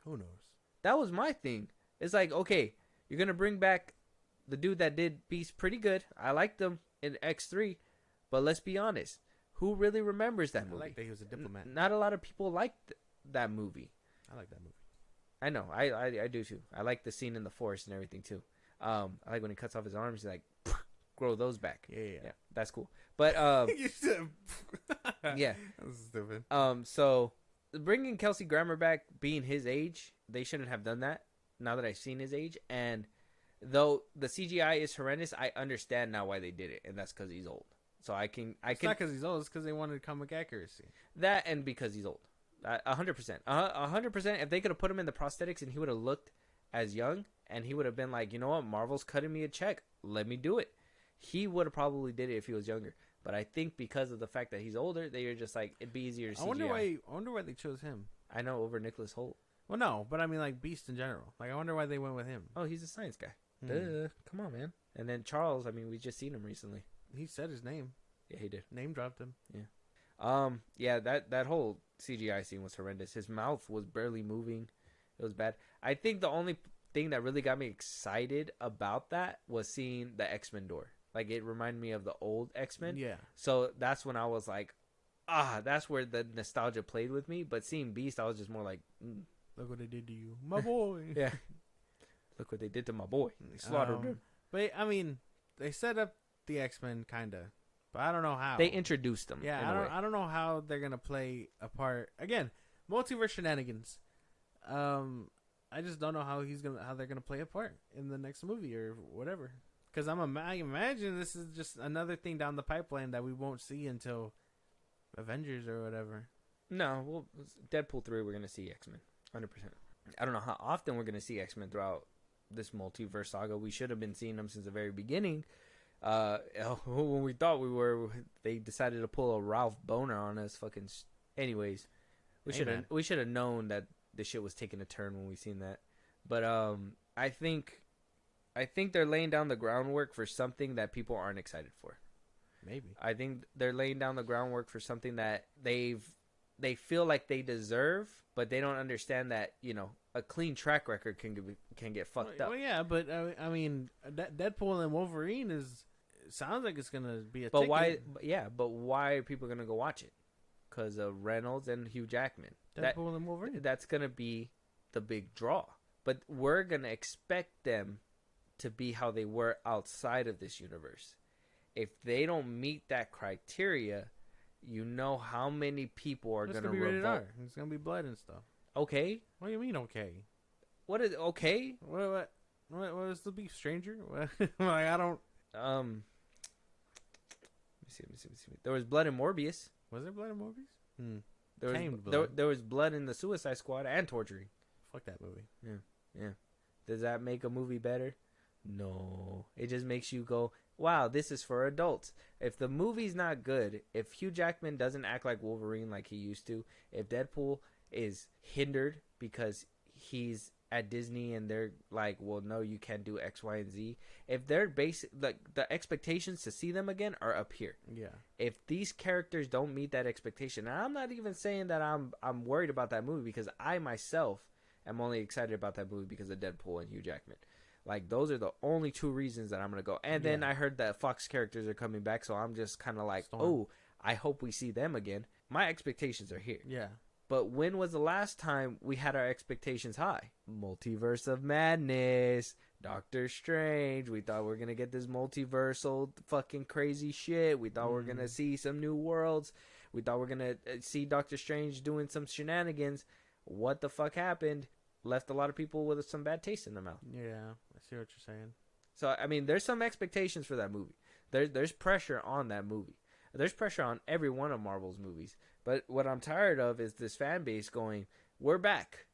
Who knows? That was my thing. It's like, okay, you're going to bring back the dude that did Beast pretty good. I liked him in X3. But let's be honest. Who really remembers that movie? I like that he was a diplomat. Not a lot of people liked that movie. I like that movie. I know. I do too. I like the scene in the forest and everything too. I like when he cuts off his arms. He's like, grow those back. Yeah. That's cool. But You said- yeah. That's stupid. So bringing Kelsey Grammer back, being his age, they shouldn't have done that. Now that I've seen his age, and though the CGI is horrendous, I understand now why they did it, and that's because he's old. So It's not because he's old. It's because they wanted comic accuracy. That, and because he's old. 100%. 100%. If they could have put him in the prosthetics and he would have looked as young, and he would have been like, you know what, Marvel's cutting me a check, let me do it. He would have probably did it if he was younger. But I think because of the fact that he's older, they are just like, it'd be easier to CGI. I wonder why they chose him. I know, over Nicholas Hoult. Well, no, but I mean like Beast in general. Like I wonder why they went with him. Oh, he's a science guy. Duh. Come on, man. And then Charles, I mean, we just seen him recently. He said his name. Yeah, he did. Name dropped him. Yeah, that whole CGI scene was horrendous. His mouth was barely moving. It was bad. I think the only thing that really got me excited about that was seeing the X-Men door. Like, it reminded me of the old X-Men. Yeah. So that's when I was like, that's where the nostalgia played with me. But seeing Beast, I was just more like, Look what they did to you, my boy. yeah. Look what they did to my boy. They slaughtered him. But I mean, they set up the X-Men kinda, but I don't know how. They introduced them. Yeah, I don't know how they're gonna play a part. Again, multiverse shenanigans. I just don't know how they're gonna play a part in the next movie or whatever. Because I imagine this is just another thing down the pipeline that we won't see until Avengers or whatever. No, well, Deadpool 3, we're gonna see X-Men, 100%. I don't know how often we're gonna see X-Men throughout this multiverse saga. We should have been seeing them since the very beginning. When we thought we were, they decided to pull a Ralph Boner on us. Anyways, we should have known that the shit was taking a turn when we seen that. But I think they're laying down the groundwork for something that people aren't excited for. Maybe. I think they're laying down the groundwork for something that they feel like they deserve, but they don't understand that, a clean track record can get fucked up. Well, yeah, but I mean, Deadpool and Wolverine sounds like it's gonna be a. But ticket. why? Yeah, but why are people gonna go watch it? Because of Reynolds and Hugh Jackman. Deadpool and Wolverine. That's gonna be the big draw. But we're gonna expect them to be how they were outside of this universe. If they don't meet that criteria, how many people are gonna be rated revolt. R. It's gonna be blood and stuff. Okay. What do you mean okay? What is okay? What was the beef, stranger? Like, I don't. Let me see. There was blood in Morbius. Was there blood in Morbius? There was blood in the Suicide Squad and torturing. Fuck that movie. Yeah. Does that make a movie better? No. It just makes you go, wow, this is for adults. If the movie's not good, if Hugh Jackman doesn't act like Wolverine like he used to, if Deadpool is hindered because he's at Disney and they're like, well, no, you can't do X, Y, and Z. If they're the expectations to see them again are up here. Yeah. If these characters don't meet that expectation, and I'm not even saying that I'm worried about that movie, because I myself am only excited about that movie because of Deadpool and Hugh Jackman. Like, those are the only two reasons that I'm going to go. And then I heard that Fox characters are coming back, so I'm just kind of like, oh, I hope we see them again. My expectations are here. Yeah. But when was the last time we had our expectations high? Multiverse of Madness, Doctor Strange. We thought we were going to get this multiversal fucking crazy shit. We thought we were going to see some new worlds. We thought we were going to see Doctor Strange doing some shenanigans. What the fuck happened? Left a lot of people with some bad taste in their mouth. Yeah, I see what you're saying. So, I mean, there's some expectations for that movie. There's pressure on that movie. There's pressure on every one of Marvel's movies. But what I'm tired of is this fan base going, we're back.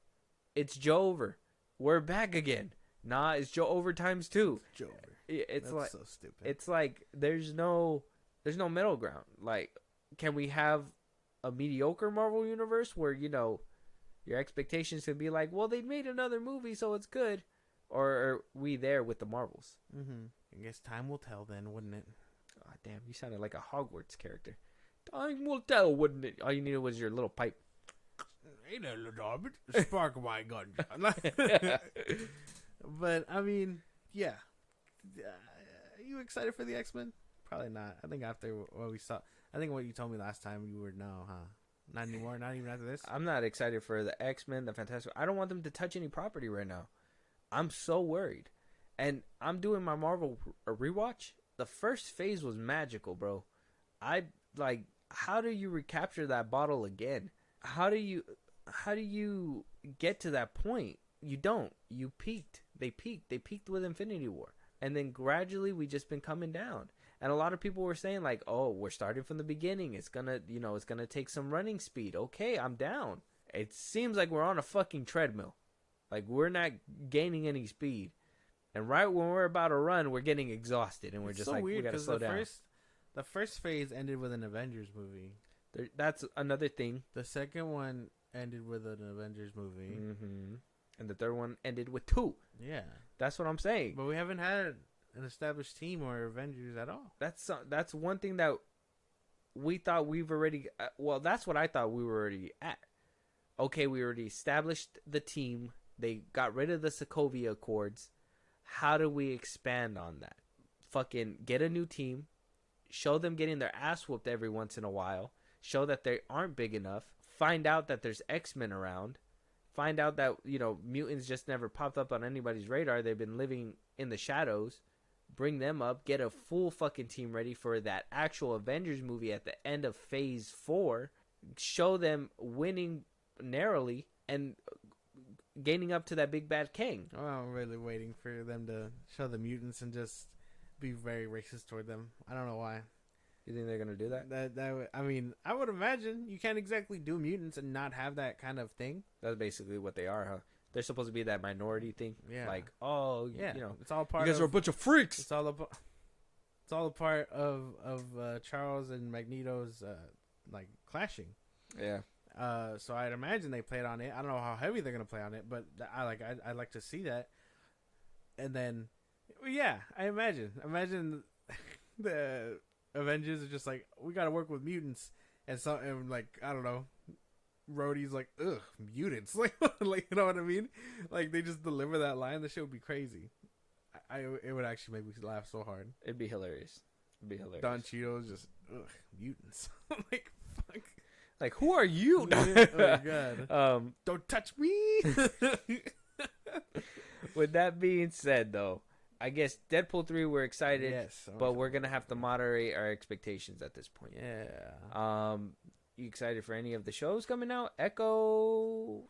It's Joe Over. We're back again. Nah, it's Joe Over times 2. Joe Over. It's That's so stupid. It's like there's no middle ground. Like, can we have a mediocre Marvel universe where, your expectations can be like, well, they made another movie, so it's good? Or are we there with the Marvels? Mm-hmm. I guess time will tell then, wouldn't it? Oh, damn, you sounded like a Hogwarts character. Time will tell, wouldn't it? All you needed was your little pipe. Hey there, little Hobbit. Spark my gun. But, I mean, yeah. Are you excited for the X-Men? Probably not. I think after what we saw, I think what you told me last time, you were no, huh? Not anymore? Not even after this? I'm not excited for the X-Men, the Fantastic. I don't want them to touch any property right now. I'm so worried. And I'm doing my Marvel rewatch. The first phase was magical, bro. How do you recapture that bottle again? How do you get to that point? You don't. You peaked. They peaked with Infinity War. And then gradually we just been coming down. And a lot of people were saying like, "Oh, we're starting from the beginning. It's going to take some running speed." Okay, I'm down. It seems like we're on a fucking treadmill. Like we're not gaining any speed. And right when we're about to run, we're getting exhausted and we're just so like, we got to slow down. The first phase ended with an Avengers movie. That's another thing. The second one ended with an Avengers movie. Mm-hmm. And the third one ended with 2. Yeah. That's what I'm saying. But we haven't had an established team or Avengers at all. That's one thing that we thought we've already... well, that's what I thought we were already at. Okay, we already established the team. They got rid of the Sokovia Accords. How do we expand on that? Fucking get a new team. Show them getting their ass whooped every once in a while. Show that they aren't big enough. Find out that there's X-Men around. Find out that, mutants just never popped up on anybody's radar. They've been living in the shadows. Bring them up. Get a full fucking team ready for that actual Avengers movie at the end of Phase 4. Show them winning narrowly and gaining up to that big bad king. Oh, I'm really waiting for them to show the mutants and just be very racist toward them. I don't know why. You think they're gonna do that? I mean, I would imagine you can't exactly do mutants and not have that kind of thing. That's basically what they are, huh? They're supposed to be that minority thing. Yeah. Like, oh, yeah, it's all part. You guys are a bunch of freaks. It's all a part of Charles and Magneto's clashing. Yeah. So I'd imagine they played on it. I don't know how heavy they're gonna play on it, but I'd like to see that. And then, yeah, I imagine the Avengers are just like, we gotta work with mutants, and I don't know, Rhodey's like, ugh, mutants, like you know what I mean? Like they just deliver that line. The shit would be crazy. It would actually make me laugh so hard. It'd be hilarious. Don Cheadle's just, ugh, mutants. Like fuck. Like, who are you? Oh my god. Don't touch me. With that being said, though, I guess Deadpool 3, we're excited, yes, but we're going to have to moderate our expectations at this point. Yeah. You excited for any of the shows coming out? Echo,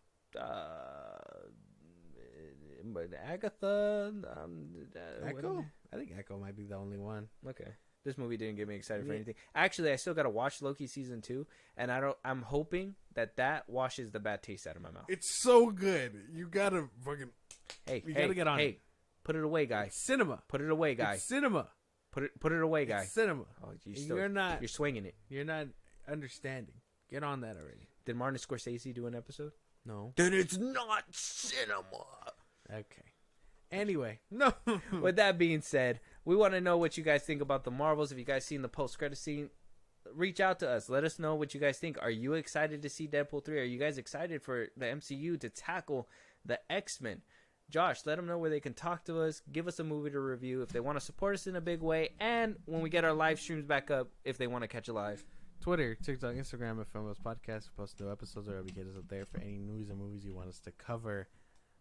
Agatha, Echo? I think Echo might be the only one. Okay. This movie didn't get me excited for anything. Actually, I still got to watch Loki season 2, and I'm hoping that washes the bad taste out of my mouth. It's so good. You got to fucking gotta get on it. Put it away, guy. It's cinema. Put it away, guy. It's cinema. Put it away, guy. It's cinema. Oh, You're swinging it. You're not understanding. Get on that already. Did Martin Scorsese do an episode? No. Then it's not cinema. Okay. Anyway, no. With that being said, we want to know what you guys think about the Marvels. If you guys seen the post-credit scene, reach out to us. Let us know what you guys think. Are you excited to see Deadpool 3? Are you guys excited for the MCU to tackle the X-Men? Josh, let them know where they can talk to us, give us a movie to review if they want to support us in a big way, and when we get our live streams back up, if they want to catch a live. Twitter, TikTok, Instagram at FilmBros Podcast. We post new episodes or we get us up there for any news or movies you want us to cover.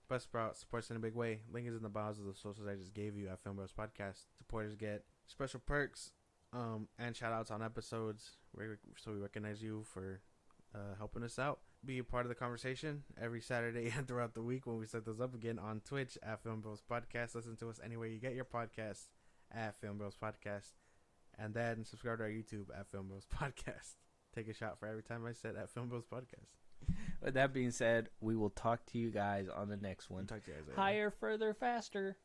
Buzzsprout supports in a big way. Link is in the bios of the socials I just gave you at FilmBros Podcast. Supporters get special perks and shout outs on episodes, so we recognize you for helping us out. Be a part of the conversation every Saturday and throughout the week when we set those up again on Twitch at FilmBros Podcast. Listen to us anywhere you get your podcasts at FilmBros Podcast. And then subscribe to our YouTube at FilmBros Podcast. Take a shot for every time I said at FilmBros Podcast. With that being said, we will talk to you guys on the next one. Talk to you guys later. Higher, further, faster.